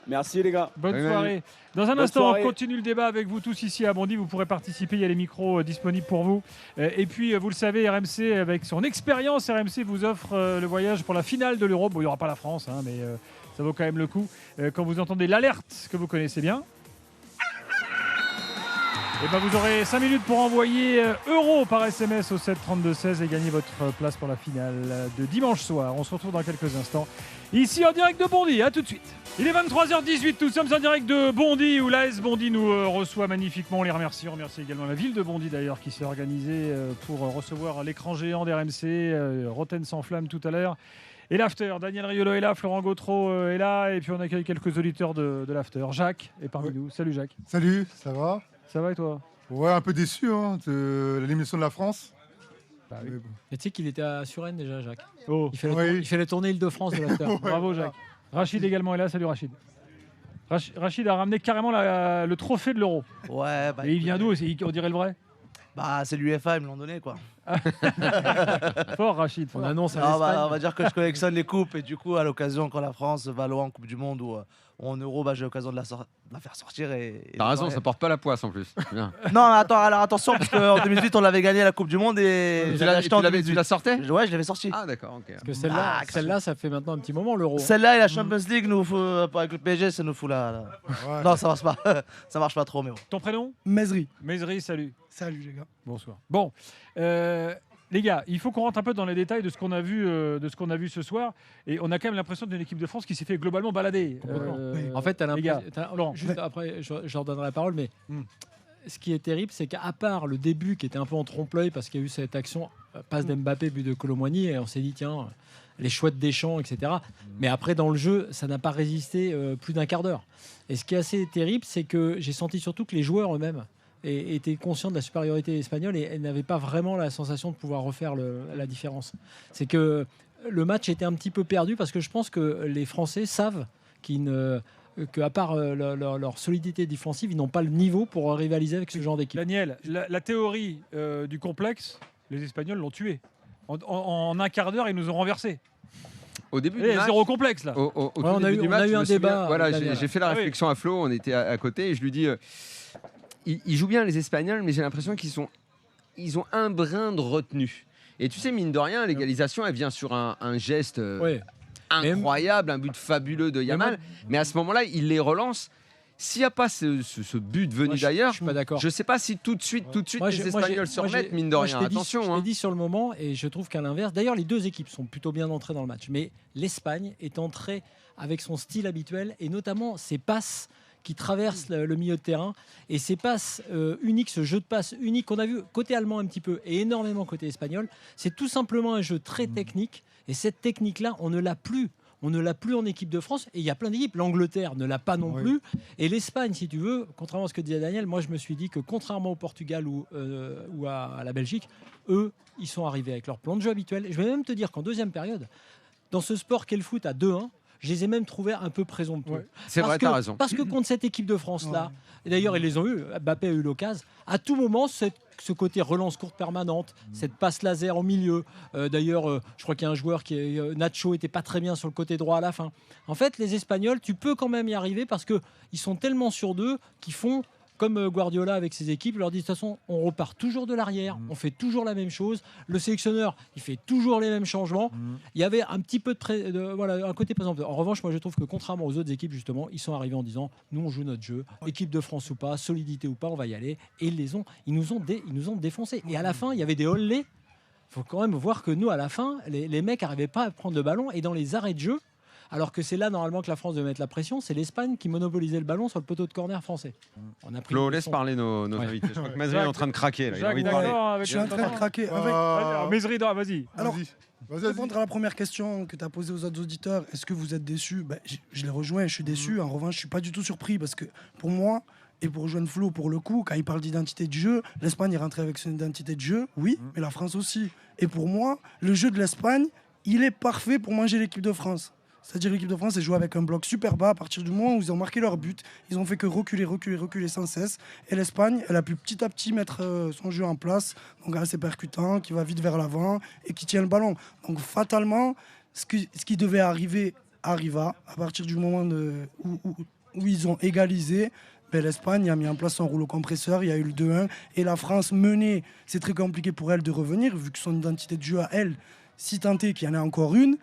Speaker 4: Merci les gars.
Speaker 1: Bonne
Speaker 2: Oui,
Speaker 1: soirée. Dans un
Speaker 4: Bonne
Speaker 1: instant,
Speaker 4: soirée.
Speaker 1: on continue le débat avec vous tous ici à Bondy. Vous pourrez participer. Il y a les micros disponibles pour vous. Et puis, vous le savez, RMC, avec son expérience, RMC vous offre le voyage pour la finale de l'Euro. Bon, il n'y aura pas la France, hein, mais ça vaut quand même le coup. Quand vous entendez l'alerte que vous connaissez bien, et ben vous aurez 5 minutes pour envoyer euro par SMS au 7 32 16 et gagner votre place pour la finale de dimanche soir. On se retrouve dans quelques instants ici en direct de Bondy. À tout de suite. Il est 23h18, nous sommes en direct de Bondy où l'AS Bondy nous reçoit magnifiquement. On les remercie. On remercie également la ville de Bondy d'ailleurs qui s'est organisée pour recevoir l'écran géant d'RMC, Rotten sans flamme tout à l'heure. Et l'after, Daniel Riolo est là, Florent Gautreau est là et puis on accueille quelques auditeurs de l'after. Jacques est parmi nous. Salut Jacques.
Speaker 5: Salut, ça va?
Speaker 1: Ça va et toi?
Speaker 5: Ouais, un peu déçu de l'élimination de la France.
Speaker 1: Bah oui.
Speaker 5: Mais bon.
Speaker 3: Et tu sais qu'il était à Suresnes déjà, Jacques.
Speaker 1: Oh,
Speaker 3: Il fait,
Speaker 5: Oui.
Speaker 3: il fait la tournée Île-de-France de l'after.
Speaker 1: bravo Jacques. Rachid également est là. Salut Rachid. Rachid a ramené carrément le trophée de l'Euro.
Speaker 6: Ouais, bah,
Speaker 1: Et il vient d'où? On dirait le vrai?
Speaker 6: bah, c'est l'UEFA, ils me l'ont donné quoi.
Speaker 1: Fort Rachid.
Speaker 3: On
Speaker 1: fort.
Speaker 3: annonce à
Speaker 6: Ah,
Speaker 3: l'Espagne.
Speaker 6: bah, on va dire que je collectionne les coupes et du coup, à l'occasion, quand la France va loin en Coupe du Monde ou en Euro, bah, j'ai l'occasion de la faire sortir. Et
Speaker 2: T'as raison,
Speaker 6: ouais.
Speaker 2: ça porte pas la poisse en plus. Bien.
Speaker 6: Non, mais attends, alors attention, parce qu'en 2018, on l'avait gagné la Coupe du Monde et
Speaker 2: Tu
Speaker 6: je l'ai
Speaker 2: l'as-
Speaker 6: acheté en
Speaker 2: tu
Speaker 6: 2018.
Speaker 2: la sortais?
Speaker 6: Ouais, je l'avais sorti.
Speaker 2: Ah, d'accord, ok.
Speaker 3: Parce que celle-là,
Speaker 6: Ah,
Speaker 3: celle-là, ça fait maintenant un petit moment l'Euro.
Speaker 6: Celle-là et la Champions League, nous, avec le PSG, ça nous fout là.
Speaker 5: Ouais.
Speaker 6: Non, ça marche pas. Ça marche pas trop, mais bon.
Speaker 1: Ton prénom?
Speaker 7: Mesri.
Speaker 1: Mesri, salut.
Speaker 7: Salut les gars.
Speaker 1: Bonsoir. Bon, Les gars, il faut qu'on rentre un peu dans les détails de ce qu'on a vu, ce soir. Et on a quand même l'impression d'une équipe de France qui s'est fait globalement balader.
Speaker 3: En fait,
Speaker 1: les gars,
Speaker 3: juste après, je leur donnerai la parole, mais ce qui est terrible, c'est qu'à part le début qui était un peu en trompe-l'œil parce qu'il y a eu cette action, passe d'Mbappé, but de Colomboigny, et on s'est dit, tiens, les choix de Deschamps, etc. Mais après, dans le jeu, ça n'a pas résisté plus d'un quart d'heure. Et ce qui est assez terrible, c'est que j'ai senti surtout que les joueurs eux-mêmes étaient conscients de la supériorité espagnole et n'avaient pas vraiment la sensation de pouvoir refaire la différence. C'est que le match était un petit peu perdu parce que je pense que les Français savent qu'à part leur solidité défensive, ils n'ont pas le niveau pour rivaliser avec ce genre d'équipe.
Speaker 1: Daniel, la théorie du complexe, les Espagnols l'ont tué. En un quart d'heure, ils nous ont renversés.
Speaker 2: Au début du match,
Speaker 1: zéro complexe là.
Speaker 2: Au tout début du match,
Speaker 3: on a eu
Speaker 2: je
Speaker 3: un
Speaker 2: me souviens,
Speaker 3: débat.
Speaker 2: Voilà,
Speaker 3: Daniel.
Speaker 2: j'ai fait la réflexion à Flo, on était à côté et je lui dis ils jouent bien les Espagnols, mais j'ai l'impression ils ont un brin de retenue. Et tu sais, mine de rien, l'égalisation, elle vient sur un geste incroyable, un but fabuleux de Yamal. Mais à ce moment-là, il les relance. S'il n'y a pas ce but venu d'ailleurs,
Speaker 3: je suis pas d'accord.
Speaker 2: je ne sais pas si tout de suite les Espagnols se remettent, mine de rien. Attention.
Speaker 3: Je l'ai dit sur le moment et je trouve qu'à l'inverse, d'ailleurs les deux équipes sont plutôt bien entrées dans le match, mais l'Espagne est entrée avec son style habituel et notamment ses passes qui traversent le milieu de terrain et ces passes uniques, ce jeu de passes unique qu'on a vu côté allemand un petit peu et énormément côté espagnol, c'est tout simplement un jeu très technique et cette technique-là, on ne l'a plus. On ne l'a plus en équipe de France et il y a plein d'équipes. L'Angleterre ne l'a pas non plus. Et l'Espagne, si tu veux, contrairement à ce que disait Daniel, moi je me suis dit que contrairement au Portugal ou à la Belgique, eux, ils sont arrivés avec leur plan de jeu habituel. Et je vais même te dire qu'en deuxième période, dans ce sport qu'est le foot à 2-1, je les ai même trouvés un peu présomptueux.
Speaker 2: C'est vrai, t'as raison.
Speaker 3: Parce que contre cette équipe de France-là, et d'ailleurs ils les ont eu, Mbappé a eu l'occasion, à tout moment, ce côté relance courte permanente, cette passe laser au milieu. D'ailleurs, je crois qu'il y a un joueur Nacho était pas très bien sur le côté droit à la fin. En fait, les Espagnols, tu peux quand même y arriver parce qu'ils sont tellement sûrs d'eux qu'ils font comme Guardiola avec ses équipes, il leur dit de toute façon, on repart toujours de l'arrière, on fait toujours la même chose. Le sélectionneur, il fait toujours les mêmes changements. Il y avait un petit peu un côté présent. En revanche, moi je trouve que contrairement aux autres équipes, justement, ils sont arrivés en disant nous on joue notre jeu, équipe de France ou pas, solidité ou pas, on va y aller. Et ils nous ont défoncés. Et à la fin, il y avait des hollés. Il faut quand même voir que nous, à la fin, les mecs n'arrivaient pas à prendre de ballon et dans les arrêts de jeu. Alors que c'est là normalement que la France devait mettre la pression, c'est l'Espagne qui monopolisait le ballon sur le poteau de corner français. On a pris
Speaker 2: Flo, laisse parler nos invités. Je crois que Mazri est en train de craquer. Là.
Speaker 7: Je suis en train de craquer.
Speaker 1: Mesri, vas-y.
Speaker 7: Alors, répondre à la première question que tu as posée aux autres auditeurs, est-ce que vous êtes déçus? Je les rejoins, je suis déçu. En revanche, je ne suis pas du tout surpris parce que pour moi, et pour rejoindre Flo, pour le coup, quand il parle d'identité de jeu, l'Espagne est rentrée avec son identité de jeu, oui, mais la France aussi. Et pour moi, le jeu de l'Espagne, il est parfait pour manger l'équipe de France. C'est-à-dire l'équipe de France est jouée avec un bloc super bas à partir du moment où ils ont marqué leur but. Ils ont fait que reculer sans cesse. Et l'Espagne, elle a pu petit à petit mettre son jeu en place. Donc assez percutant, qui va vite vers l'avant et qui tient le ballon. Donc fatalement, ce qui devait arriver arriva. À partir du moment où ils ont égalisé, l'Espagne a mis en place son rouleau compresseur. Il y a eu le 2-1. Et la France menée, c'est très compliqué pour elle de revenir, vu que son identité de jeu à elle, si tant est qu'il y en a encore une,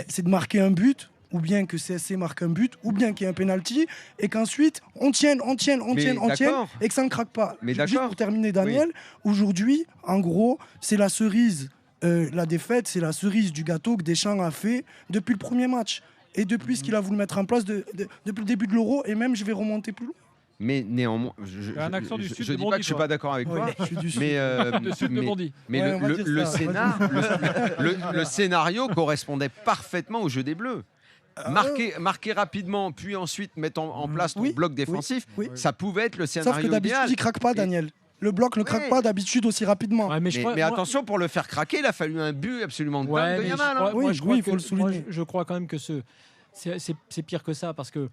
Speaker 7: c'est de marquer un but, ou bien que CSC marque un but, ou bien qu'il y ait un penalty, et qu'ensuite on tienne, et que ça ne craque pas.
Speaker 2: Mais
Speaker 7: juste pour terminer, Daniel, aujourd'hui, en gros, c'est la cerise, la défaite, c'est la cerise du gâteau que Deschamps a fait depuis le premier match, et depuis ce qu'il a voulu mettre en place depuis le début de l'Euro, et même je vais remonter plus loin.
Speaker 2: Mais néanmoins, je dis pas que je suis pas d'accord avec toi, mais le scénario correspondait parfaitement au jeu des Bleus. Marquer rapidement, puis ensuite mettre en place ton bloc défensif, ça pouvait être le scénario idéal.
Speaker 7: Sauf que d'habitude, il craque pas, Daniel. Le bloc ne craque pas d'habitude aussi rapidement.
Speaker 3: Ouais,
Speaker 2: mais attention, pour le faire craquer, il a fallu un but absolument dingue de Yamal.
Speaker 7: Il faut le souligner.
Speaker 3: Je crois quand même que c'est pire que ça parce que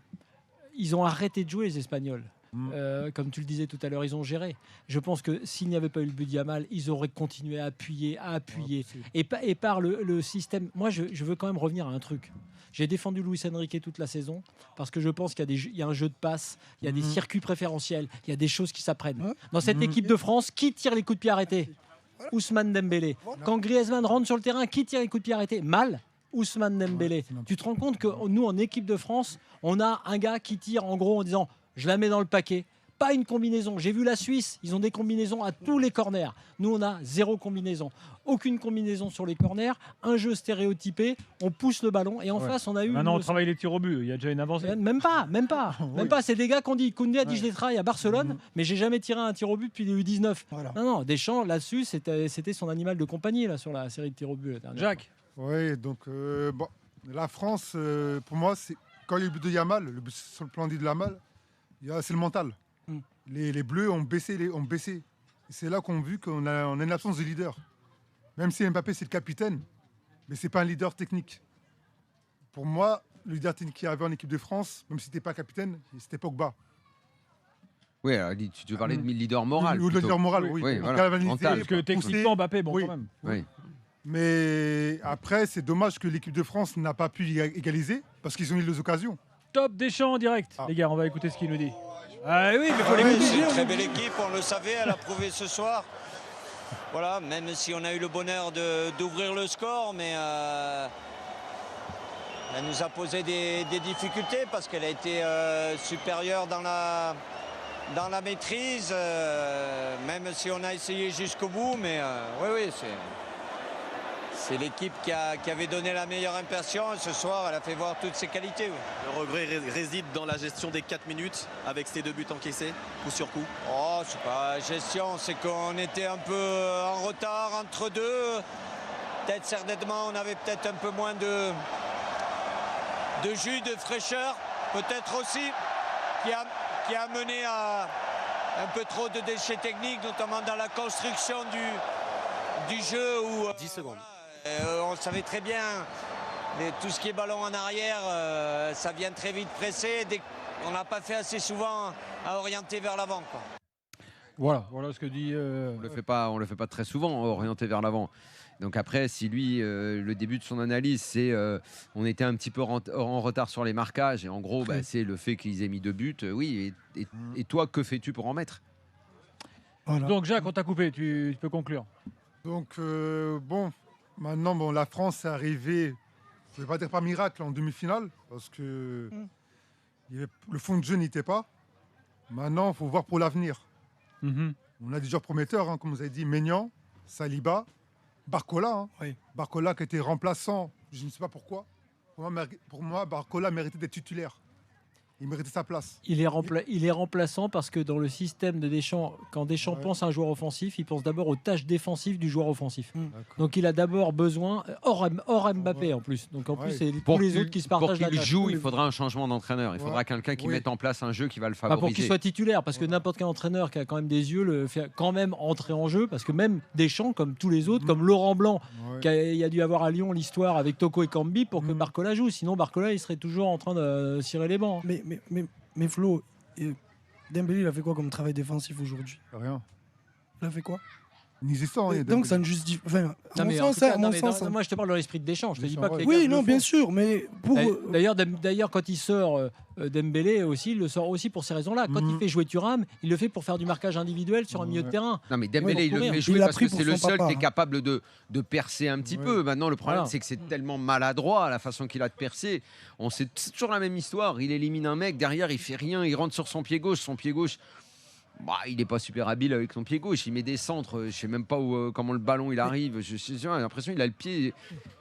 Speaker 3: ils ont arrêté de jouer les Espagnols. Comme tu le disais tout à l'heure, ils ont géré. Je pense que s'il n'y avait pas eu le but de Yamal, ils auraient continué à appuyer. Et par le système. Moi, je veux quand même revenir à un truc. J'ai défendu Luis Enrique toute la saison parce que je pense qu'il y a un jeu de passe, il y a des circuits préférentiels, il y a des choses qui s'apprennent. Dans cette équipe de France, qui tire les coups de pied arrêtés? Ousmane Dembélé. Quand Griezmann rentre sur le terrain, qui tire les coups de pied arrêtés? Mal. Ousmane Dembélé. Tu te rends compte que nous, en équipe de France, on a un gars qui tire en gros en disant je la mets dans le paquet pas une combinaison. J'ai vu la Suisse, ils ont des combinaisons à tous les corners. Nous, on a 0 combinaison. Aucune combinaison sur les corners, un jeu stéréotypé, on pousse le ballon et en face, on a eu...
Speaker 1: Maintenant, on travaille les tirs au but, il y a déjà une avancée.
Speaker 3: Même pas. Même pas. C'est des gars qu'on dit. Koundé a dit je les travaille à Barcelone,
Speaker 1: Mhm.
Speaker 3: mais j'ai jamais tiré un tir au but depuis les U19.
Speaker 7: Voilà.
Speaker 3: Non, Deschamps, là-dessus, c'était son animal de compagnie là, sur la série de tirs au but. La dernière.
Speaker 1: Jacques,
Speaker 5: Oui, donc bon, la France, pour moi, c'est quand il y a eu le but de Yamal, le but sur le plan dit de Yamal, c'est le mental.
Speaker 7: Mm.
Speaker 5: Les Bleus ont baissé. Et c'est là qu'on a vu qu'on a une absence de leader. Même si Mbappé, c'est le capitaine, mais c'est pas un leader technique. Pour moi, le leader technique qui avait en équipe de France, même si c'était pas capitaine, c'était Pogba.
Speaker 2: Oui, alors, tu veux parler de leader moral.
Speaker 5: Ou de
Speaker 2: plutôt.
Speaker 5: leader moral, oui.
Speaker 2: Oui, voilà.
Speaker 5: Galvaniser,
Speaker 2: Mental.
Speaker 1: parce que
Speaker 5: pousser.
Speaker 1: techniquement, Mbappé, bon,
Speaker 5: Oui.
Speaker 1: quand même.
Speaker 2: Oui.
Speaker 5: Mais après, c'est dommage que l'équipe de France n'a pas pu égaliser parce qu'ils ont eu les occasions.
Speaker 1: Top Deschamps en direct.
Speaker 5: Ah.
Speaker 1: Les gars, on va écouter ce qu'il nous dit. Ah oui, mais il faut
Speaker 8: Oui,
Speaker 1: l'écouter.
Speaker 8: c'est une très belle équipe, on le savait, elle a prouvé ce soir. Voilà, même si on a eu le bonheur d'ouvrir le score, mais elle nous a posé des difficultés parce qu'elle a été supérieure dans la maîtrise, même si on a essayé jusqu'au bout, mais oui, c'est l'équipe qui avait donné la meilleure impression et ce soir, elle a fait voir toutes ses qualités. Oui.
Speaker 9: Le regret réside dans la gestion des 4 minutes avec ces 2 buts encaissés, coup sur coup.
Speaker 8: Oh, c'est pas gestion, c'est qu'on était un peu en retard entre deux. Peut-être certainement, on avait peut-être un peu moins de jus, de fraîcheur, peut-être aussi, qui a mené à un peu trop de déchets techniques, notamment dans la construction du jeu. Où,
Speaker 9: 10 secondes.
Speaker 8: On savait très bien, tout ce qui est ballon en arrière, ça vient très vite presser. On n'a pas fait assez souvent à orienter vers l'avant.
Speaker 1: Voilà ce que dit.
Speaker 2: On le fait pas très souvent, orienté vers l'avant. Donc après, si lui, le début de son analyse, c'est on était un petit peu en retard sur les marquages, et en gros, c'est le fait qu'ils aient mis 2 buts. Oui, et toi, que fais-tu pour en mettre?
Speaker 7: Voilà.
Speaker 1: Donc Jacques, on t'a coupé, tu peux conclure.
Speaker 5: Donc, maintenant, la France est arrivée, je ne vais pas dire par miracle, en demi-finale, parce que le fond de jeu n'était pas. Maintenant, il faut voir pour l'avenir.
Speaker 1: Mhm.
Speaker 5: On a des joueurs prometteurs, comme vous avez dit, Maignan, Saliba, Barcola.
Speaker 7: Oui.
Speaker 5: Barcola qui était remplaçant, je ne sais pas pourquoi. Pour moi, Barcola méritait d'être titulaire. Il méritait sa place.
Speaker 3: Il est remplaçant parce que dans le système de Deschamps, quand Deschamps
Speaker 5: Ouais.
Speaker 3: pense à un joueur offensif, il pense d'abord aux tâches défensives du joueur offensif.
Speaker 5: D'accord.
Speaker 3: Donc il a d'abord besoin, hors Mbappé en plus. Donc en plus,
Speaker 5: Ouais.
Speaker 3: c'est
Speaker 2: Pour
Speaker 3: tous les
Speaker 2: qu'il-
Speaker 3: autres qui se
Speaker 2: Pour
Speaker 3: partagent la
Speaker 2: qu'il
Speaker 3: tâche.
Speaker 2: joue, il faudra un changement d'entraîneur. Il faudra
Speaker 5: Ouais.
Speaker 2: quelqu'un qui
Speaker 5: Oui.
Speaker 2: mette en place un jeu qui va le
Speaker 3: Pas
Speaker 2: favoriser.
Speaker 3: pour qu'il soit titulaire, parce que n'importe quel entraîneur qui a quand même des yeux le fait quand même entrer en jeu, parce que même Deschamps, comme tous les autres, comme Laurent Blanc,
Speaker 5: Ouais.
Speaker 3: il a dû avoir à Lyon l'histoire avec Toko et Cambi pour que
Speaker 5: Mhm.
Speaker 3: Barcola joue. Sinon, Barcola, il serait toujours en train de cirer les bancs.
Speaker 7: Mais Flo, Dembélé, il a fait quoi comme travail défensif aujourd'hui?
Speaker 5: Rien.
Speaker 7: Il a fait quoi?
Speaker 5: Inexistant. hein,
Speaker 7: Donc ça ne justifie. Enfin, à
Speaker 3: Non,
Speaker 7: mon
Speaker 3: mais en
Speaker 7: sens,
Speaker 3: tout cas,
Speaker 7: à
Speaker 3: non,
Speaker 7: mon
Speaker 3: mais
Speaker 7: sens,
Speaker 3: moi, je te parle de l'esprit de Deschamps. Je te dis pas que les gars
Speaker 7: oui,
Speaker 3: le
Speaker 7: non,
Speaker 3: font.
Speaker 7: bien sûr, mais pour.
Speaker 3: D'ailleurs, quand il sort Dembélé aussi, il le sort aussi pour ces raisons-là. Quand il fait jouer Thuram, il le fait pour faire du marquage individuel sur un milieu de terrain.
Speaker 2: Non, mais Dembélé,
Speaker 3: Ouais,
Speaker 2: il le
Speaker 3: pour
Speaker 2: fait
Speaker 3: courir.
Speaker 2: jouer
Speaker 7: Il l'a
Speaker 2: parce
Speaker 7: pris
Speaker 2: que
Speaker 7: pour
Speaker 2: c'est le
Speaker 7: son
Speaker 2: seul
Speaker 7: papa,
Speaker 2: qui est
Speaker 7: hein.
Speaker 2: capable de percer un petit
Speaker 5: Ouais.
Speaker 2: peu. Maintenant, le problème,
Speaker 3: Voilà.
Speaker 2: c'est que c'est tellement maladroit la façon qu'il a de percer. C'est toujours la même histoire. Il élimine un mec, derrière, il fait rien, il rentre sur son pied gauche. Son pied gauche, il n'est pas super habile avec son pied gauche. Il met des centres. Je sais même pas comment le ballon il arrive. J'ai l'impression qu'il a le pied.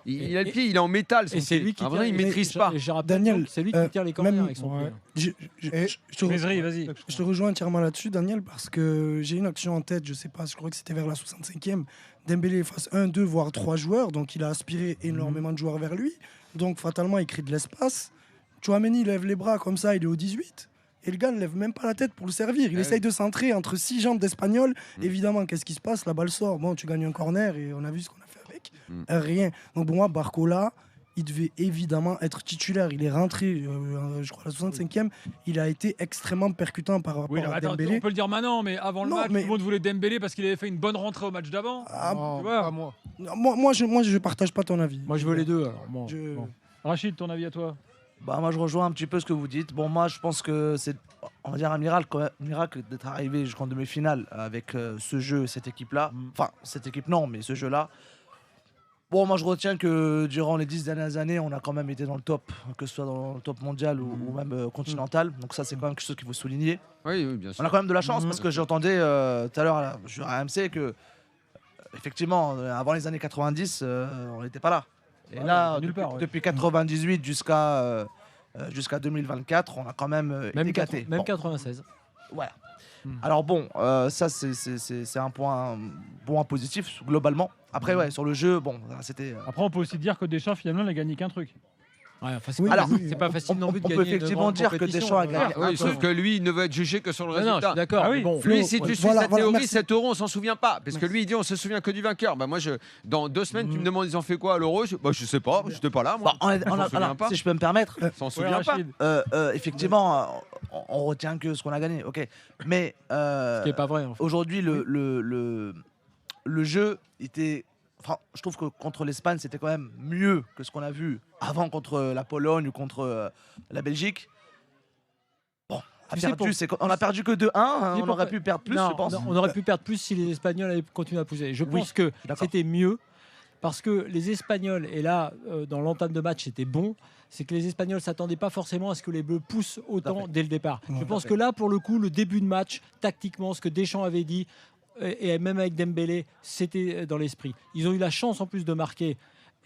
Speaker 2: Il a le pied, il est en métal. Son
Speaker 3: Et c'est
Speaker 2: pied.
Speaker 3: lui qui
Speaker 2: En
Speaker 3: tire.
Speaker 2: vrai, il maîtrise pas.
Speaker 3: Je rappelle
Speaker 7: Daniel,
Speaker 3: que c'est lui qui tire les corners
Speaker 7: même-
Speaker 3: avec son
Speaker 5: ouais.
Speaker 3: pied.
Speaker 7: Je
Speaker 5: Et-
Speaker 7: te
Speaker 1: Vas-y.
Speaker 7: Je te rejoins entièrement là-dessus, Daniel, parce que j'ai une action en tête, je sais pas, je crois que c'était vers la 65e. Dembélé face 1, 2, voire 3 joueurs, donc il a aspiré énormément de joueurs vers lui. Donc fatalement, il crée de l'espace. Chouameni lève les bras comme ça, il est au 18. Et le gars ne lève même pas la tête pour le servir. Il
Speaker 2: Ouais.
Speaker 7: essaye de centrer entre 6 jambes d'Espagnol. Évidemment, qu'est-ce qui se passe? La balle sort. Bon, tu gagnes un corner et on a vu ce qu'on a fait avec. Rien. Donc pour moi, Barcola, il devait évidemment être titulaire. Il est rentré, je crois, à la 65e. Il a été extrêmement percutant par rapport
Speaker 1: Oui,
Speaker 7: à
Speaker 1: attends,
Speaker 7: Dembélé.
Speaker 1: on peut le dire maintenant, mais avant le
Speaker 7: Non,
Speaker 1: match,
Speaker 7: mais-
Speaker 1: tout le monde voulait Dembélé parce qu'il avait fait une bonne rentrée au match d'avant.
Speaker 7: Ah,
Speaker 5: Non,
Speaker 1: tu vois.
Speaker 5: pas moi.
Speaker 7: moi, je partage pas ton avis.
Speaker 3: Moi, je veux les deux. Alors. Bon,
Speaker 7: Je-
Speaker 3: bon.
Speaker 1: Rachid, ton avis à toi?
Speaker 6: Moi, je rejoins un petit peu ce que vous dites. Bon, moi, je pense que c'est, on va dire, un miracle d'être arrivé jusqu'en demi-finale avec ce jeu, cette équipe-là. Enfin, cette équipe, non, mais ce jeu-là. Bon, moi je retiens que durant les 10 dernières années, on a quand même été dans le top, que ce soit dans le top mondial ou même continental. Donc ça, c'est quand même quelque chose qu'il faut souligner.
Speaker 2: Oui, bien sûr.
Speaker 6: On a quand même de la chance parce que j'entendais tout à l'heure à AMC que, effectivement, avant les années 90, on n'était pas là. Et là, depuis 98 jusqu'à 2024, on a quand même été gâtés.
Speaker 3: Même 96.
Speaker 6: Voilà. Alors bon, ça c'est un point positif globalement. Après sur le jeu, bon, c'était.
Speaker 1: Après, on peut aussi dire que Deschamps finalement n'a gagné qu'un truc.
Speaker 3: Ouais, enfin,
Speaker 6: c'est
Speaker 3: pas facile non plus de gagner.
Speaker 6: On peut effectivement dire que Deschamps a gagné.
Speaker 2: Oui, sauf que lui, il ne veut être jugé que sur le résultat.
Speaker 3: Non, je suis d'accord.
Speaker 1: Ah oui.
Speaker 3: Bon,
Speaker 2: Lui, si tu suis sa théorie,
Speaker 7: merci.
Speaker 2: cet euro, on s'en souvient pas. Parce que lui, il dit on se souvient que du vainqueur. Bah, moi, dans 2 semaines, tu me demandes ils ont fait quoi à l'euro, je sais pas, j'étais pas là. Moi.
Speaker 6: Si je peux me permettre,
Speaker 2: s'en souvient pas.
Speaker 6: effectivement, on retient que ce qu'on a gagné. Ok, mais
Speaker 3: ce qui est pas vrai. En fait.
Speaker 6: Aujourd'hui, le jeu était. Enfin, je trouve que contre l'Espagne, c'était quand même mieux que ce qu'on a vu avant contre la Pologne ou contre la Belgique. Bon, on a perdu que 2-1, on aurait pu perdre plus,
Speaker 3: non,
Speaker 6: je pense.
Speaker 3: Non, on aurait pu perdre plus si les Espagnols avaient continué à pousser. Je pense que c'était mieux parce que les Espagnols, et là, dans l'entame de match, c'était bon, c'est que les Espagnols ne s'attendaient pas forcément à ce que les Bleus poussent autant dès le départ. Je pense que là, pour le coup, le début de match, tactiquement, ce que Deschamps avait dit, et même avec Dembélé, c'était dans l'esprit. Ils ont eu la chance en plus de marquer,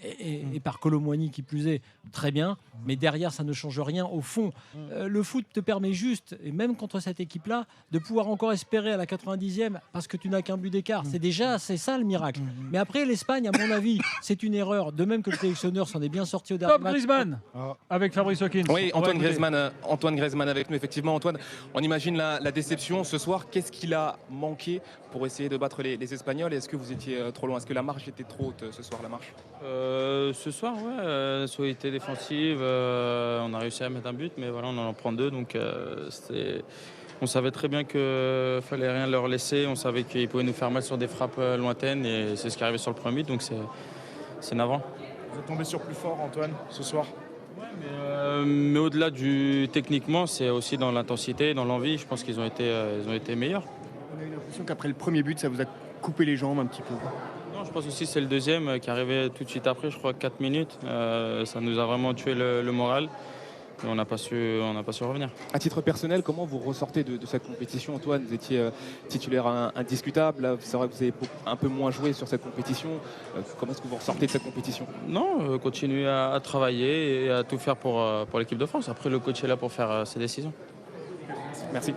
Speaker 3: et par Kolo Muani qui plus est, très bien, mais derrière ça ne change rien au fond. Le foot te permet juste, et même contre cette équipe-là, de pouvoir encore espérer à la 90e parce que tu n'as qu'un but d'écart. C'est ça le miracle. Mais après l'Espagne, à mon avis, c'est une erreur, de même que le sélectionneur s'en est bien sorti au dernier match.
Speaker 1: Griezmann avec Fabrice Hawkins.
Speaker 10: Oui, Antoine Griezmann avec nous, effectivement. Antoine, on imagine la déception ce soir. Qu'est-ce qu'il a manqué pour essayer de battre les Espagnols? Est-ce que vous étiez trop loin? Est-ce que la marche était trop haute ce soir, la marche?
Speaker 11: Ce soir, solidité défensive, on a réussi à mettre un but, mais voilà, on en prend 2, donc on savait très bien qu'il fallait rien leur laisser, on savait qu'ils pouvaient nous faire mal sur des frappes lointaines, et c'est ce qui est arrivé sur le premier but, donc c'est navrant.
Speaker 10: Vous êtes tombé sur plus fort, Antoine, ce soir?
Speaker 11: Mais au-delà du techniquement, c'est aussi dans l'intensité, dans l'envie, je pense qu'ils ont été meilleurs.
Speaker 10: On a eu l'impression qu'après le premier but, ça vous a coupé les jambes un petit peu.
Speaker 11: Non, je pense aussi que c'est le deuxième qui arrivait tout de suite après, je crois 4 minutes. Ça nous a vraiment tué le moral et on n'a pas su revenir.
Speaker 10: À titre personnel, comment vous ressortez de cette compétition, Antoine? Vous étiez titulaire indiscutable, là, c'est vrai que vous avez un peu moins joué sur cette compétition. Comment est-ce que vous ressortez de cette compétition?
Speaker 11: Non, continuer à travailler et à tout faire pour l'équipe de France. Après, le coach est là pour faire ses décisions.
Speaker 10: Merci.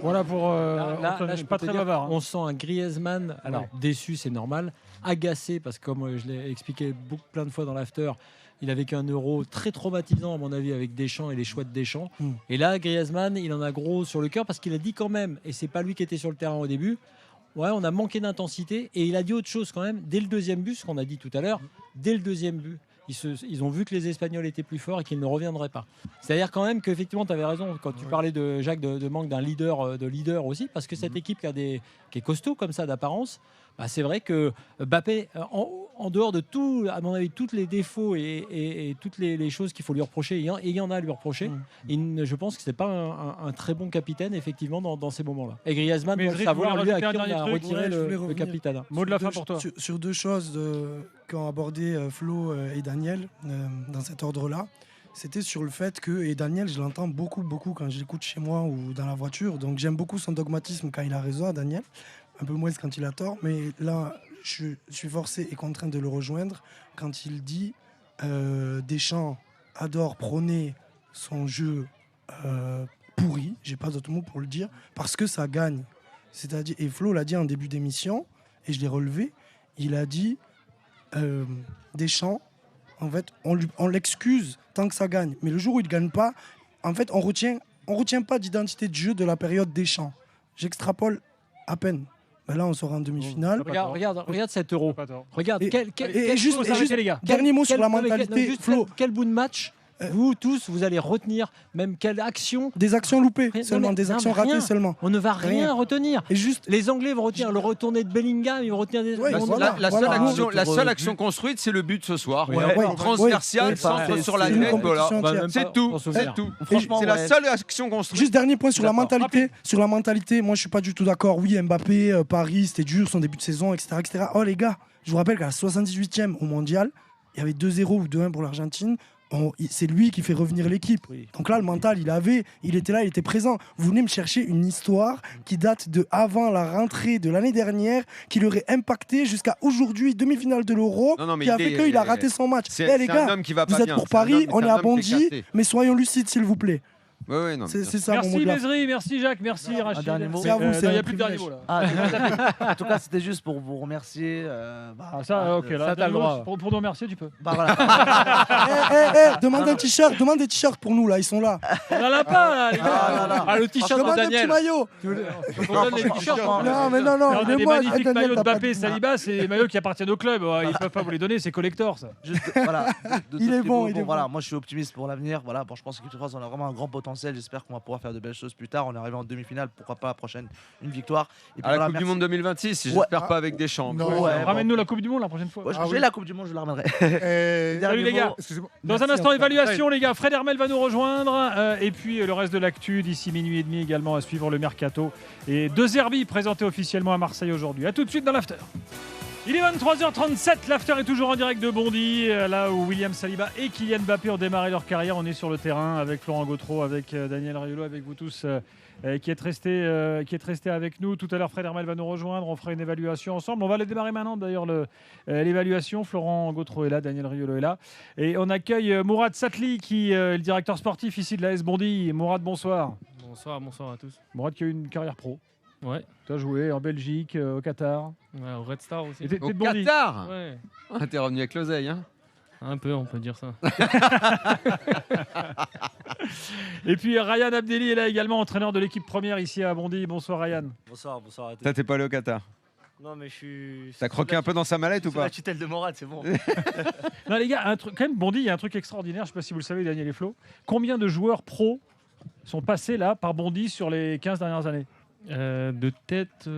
Speaker 1: Voilà pour
Speaker 3: là,
Speaker 1: Antoine, pas très bavard.
Speaker 3: On sent un Griezmann, alors déçu, c'est normal, agacé, parce que comme je l'ai expliqué plein de fois dans l'after, il a vécu un Euro très traumatisant à mon avis avec Deschamps et les choix de Deschamps. Et là, Griezmann, il en a gros sur le cœur parce qu'il a dit quand même, et c'est pas lui qui était sur le terrain au début, ouais, on a manqué d'intensité, et il a dit autre chose quand même, dès le deuxième but, ce qu'on a dit tout à l'heure, dès le deuxième but. Ils ont vu que les Espagnols étaient plus forts et qu'ils ne reviendraient pas. C'est-à-dire quand même qu'effectivement, tu avais raison quand tu parlais de Jacques de manque d'un leader aussi, parce que cette équipe qui est costaud comme ça d'apparence, bah, c'est vrai que Mbappé, en dehors de tout, à mon avis, tous les défauts et toutes les choses qu'il faut lui reprocher, et il y en a à lui reprocher, je pense que c'est pas un très bon capitaine, effectivement, dans ces moments-là. Et Griezmann doit savoir, lui, à qui on a retiré le capitaine.
Speaker 1: Mot de la fin pour toi.
Speaker 7: Sur 2 choses qu'ont abordé Flo et Daniel dans cet ordre-là. C'était sur le fait que, et Daniel, je l'entends beaucoup quand je l'écoute chez moi ou dans la voiture, donc j'aime beaucoup son dogmatisme quand il a raison, Daniel, un peu moins quand il a tort, mais là, je suis forcé et contraint de le rejoindre quand il dit Deschamps adore prôner son jeu pourri, j'ai pas d'autre mot pour le dire, parce que ça gagne. C'est-à-dire, et Flo l'a dit en début d'émission, et je l'ai relevé, il a dit Deschamps, en fait, on l'excuse tant que ça gagne. Mais le jour où il ne gagne pas, en fait, on retient pas d'identité de jeu de la période Deschamps. J'extrapole à peine. Ben là, on sera en demi-finale.
Speaker 3: Regarde cet Euro. Regarde.
Speaker 7: Juste, les gars. Dernier mot sur la mentalité. Flo.
Speaker 3: Quel bout de match vous tous, vous allez retenir même quelle action?
Speaker 7: Des actions loupées seulement, des actions ratées seulement.
Speaker 3: On ne va rien retenir.
Speaker 7: Et juste,
Speaker 3: les Anglais vont retenir le retourné de Bellingham, ils vont retenir des.
Speaker 2: La seule action construite, c'est le but ce soir. Transversal, centre sur la tête, voilà. C'est tout. C'est la seule action construite.
Speaker 7: Juste dernier point sur la mentalité. Sur la mentalité, moi je suis pas du tout d'accord. Oui, Mbappé, Paris, c'était dur, son début de saison, etc. Oh les gars, Je vous rappelle qu'à la 78e au mondial, il y avait 2-0 ou 2-1 pour l'Argentine. C'est lui qui fait revenir l'équipe. Donc là, le mental, il était là, il était présent. Vous venez me chercher une histoire qui date de avant la rentrée de l'année dernière, qui l'aurait impacté jusqu'à aujourd'hui, demi-finale de l'Euro, qui a fait qu'il a raté son match. Les gars, vous êtes pour Paris, on est à Bondy, mais soyons lucides, s'il vous plaît.
Speaker 2: Ouais, non,
Speaker 7: c'est ça.
Speaker 1: Merci Bezri, merci Jacques, merci Rachid.
Speaker 7: C'est à vous,
Speaker 1: il n'y a plus de dernier mot là.
Speaker 6: En tout cas, c'était juste pour vous remercier.
Speaker 1: Ok, là, t'as le droit. Pour nous remercier, tu peux.
Speaker 7: Demande un t-shirt, demande des t-shirts pour nous là, ils sont là.
Speaker 1: On n'en a pas là, les gars.
Speaker 3: Le t-shirt de Daniel.
Speaker 7: Maillot.
Speaker 1: On donne les t-shirts.
Speaker 7: Non, mais non.
Speaker 1: On a des magnifiques maillots de Mbappé et Saliba, c'est des maillots qui appartiennent au club. Ils peuvent pas vous les donner, c'est collector ça.
Speaker 7: Il est bon.
Speaker 6: Voilà, moi je suis optimiste pour l'avenir. Voilà, je pense que l'équipe de France on a vraiment un grand potentiel. J'espère qu'on va pouvoir faire de belles choses plus tard. On est arrivé en demi-finale, pourquoi pas la prochaine, une victoire. Et puis,
Speaker 2: la Coupe du Monde 2026, j'espère pas avec Deschamps.
Speaker 1: Ramène-nous la Coupe du Monde la prochaine fois.
Speaker 6: J'ai la Coupe du Monde, je la ramènerai.
Speaker 1: Salut les gars. Dans un instant, évaluation les gars. Fred Hermel va nous rejoindre. Et puis le reste de l'actu d'ici minuit et demi également à suivre le mercato. Et 2 Herbie présentés officiellement à Marseille aujourd'hui. A tout de suite dans l'after. Il est 23h37, l'after est toujours en direct de Bondy, là où William Saliba et Kylian Mbappé ont démarré leur carrière. On est sur le terrain avec Florent Gautreau, avec Daniel Riolo, avec vous tous qui êtes restés avec nous. Tout à l'heure, Fred Hermel va nous rejoindre, on fera une évaluation ensemble. On va le démarrer maintenant d'ailleurs l'évaluation. Florent Gautreau est là, Daniel Riolo est là. Et on accueille Mourad Satli qui est le directeur sportif ici de l'AS Bondy. Mourad, bonsoir.
Speaker 12: Bonsoir à tous.
Speaker 1: Mourad qui a eu une carrière pro.
Speaker 12: Ouais.
Speaker 1: Tu as joué en Belgique, au Qatar.
Speaker 12: Ouais, au Red Star aussi.
Speaker 2: Au Qatar.
Speaker 12: Ouais.
Speaker 2: T'es revenu avec l'oseille, hein.
Speaker 12: Un peu, on peut dire ça.
Speaker 1: Et puis Ryan Abdelli est là également, entraîneur de l'équipe première ici à Bondy. Bonsoir Ryan.
Speaker 13: Bonsoir à tous.
Speaker 2: T'es pas allé au Qatar?
Speaker 13: Non mais je suis...
Speaker 2: T'as croqué un peu dans sa mallette ou pas?
Speaker 13: La tutelle de Morad, c'est bon.
Speaker 1: Non les gars, quand même Bondy, il y a un truc extraordinaire, je sais pas si vous le savez Daniel et Flo. Combien de joueurs pros sont passés là par Bondy sur les 15 dernières années?
Speaker 12: De tête,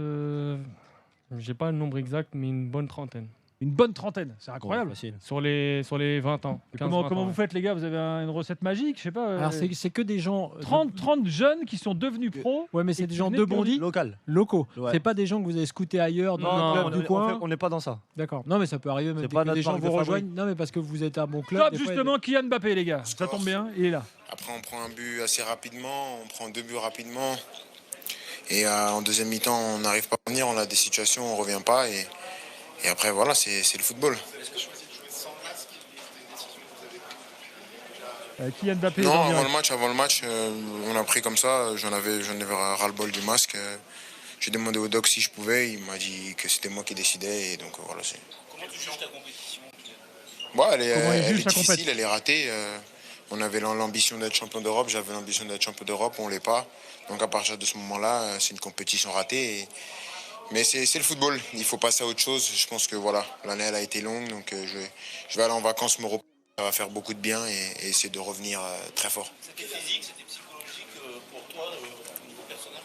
Speaker 12: j'ai pas le nombre exact, mais une bonne trentaine.
Speaker 1: Une bonne trentaine, c'est incroyable.
Speaker 12: Ouais, sur les 20 ans.
Speaker 1: Comment
Speaker 12: ans,
Speaker 1: vous faites les gars? Vous avez une recette magique? Je sais pas.
Speaker 3: Alors c'est que des gens...
Speaker 1: 30 jeunes qui sont devenus pros.
Speaker 3: Ouais, mais c'est des gens de Bondy locaux. Ouais. C'est pas des gens que vous avez scoutés ailleurs dans le club du coin.
Speaker 13: On n'est pas dans ça.
Speaker 3: D'accord. Non mais ça peut arriver même que des gens vous rejoignent. Non mais parce que vous êtes un bon club.
Speaker 1: Top justement, Kylian Mbappé les gars. Ça tombe bien, il est là.
Speaker 14: Après on prend un but assez rapidement, on prend 2 buts rapidement. Et en deuxième mi-temps, on n'arrive pas à revenir, on a des situations, on ne revient pas. Et après, voilà, c'est le football.
Speaker 1: Kylian Mbappé.
Speaker 14: Non, avant le match, on a pris comme ça. J'en avais ras-le-bol du masque. J'ai demandé au doc si je pouvais. Il m'a dit que c'était moi qui décidais. Et donc voilà.
Speaker 15: Comment tu juges ta compétition?
Speaker 14: Elle est difficile, elle est ratée. On avait l'ambition d'être champion d'Europe, j'avais l'ambition d'être champion d'Europe, on ne l'est pas. Donc à partir de ce moment-là, c'est une compétition ratée. Mais c'est le football, il faut passer à autre chose. Je pense que voilà, l'année elle a été longue, donc je vais aller en vacances, me reposer. Ça va faire beaucoup de bien et essayer de revenir très fort.
Speaker 15: C'était physique, c'était psychologique pour toi au niveau personnel?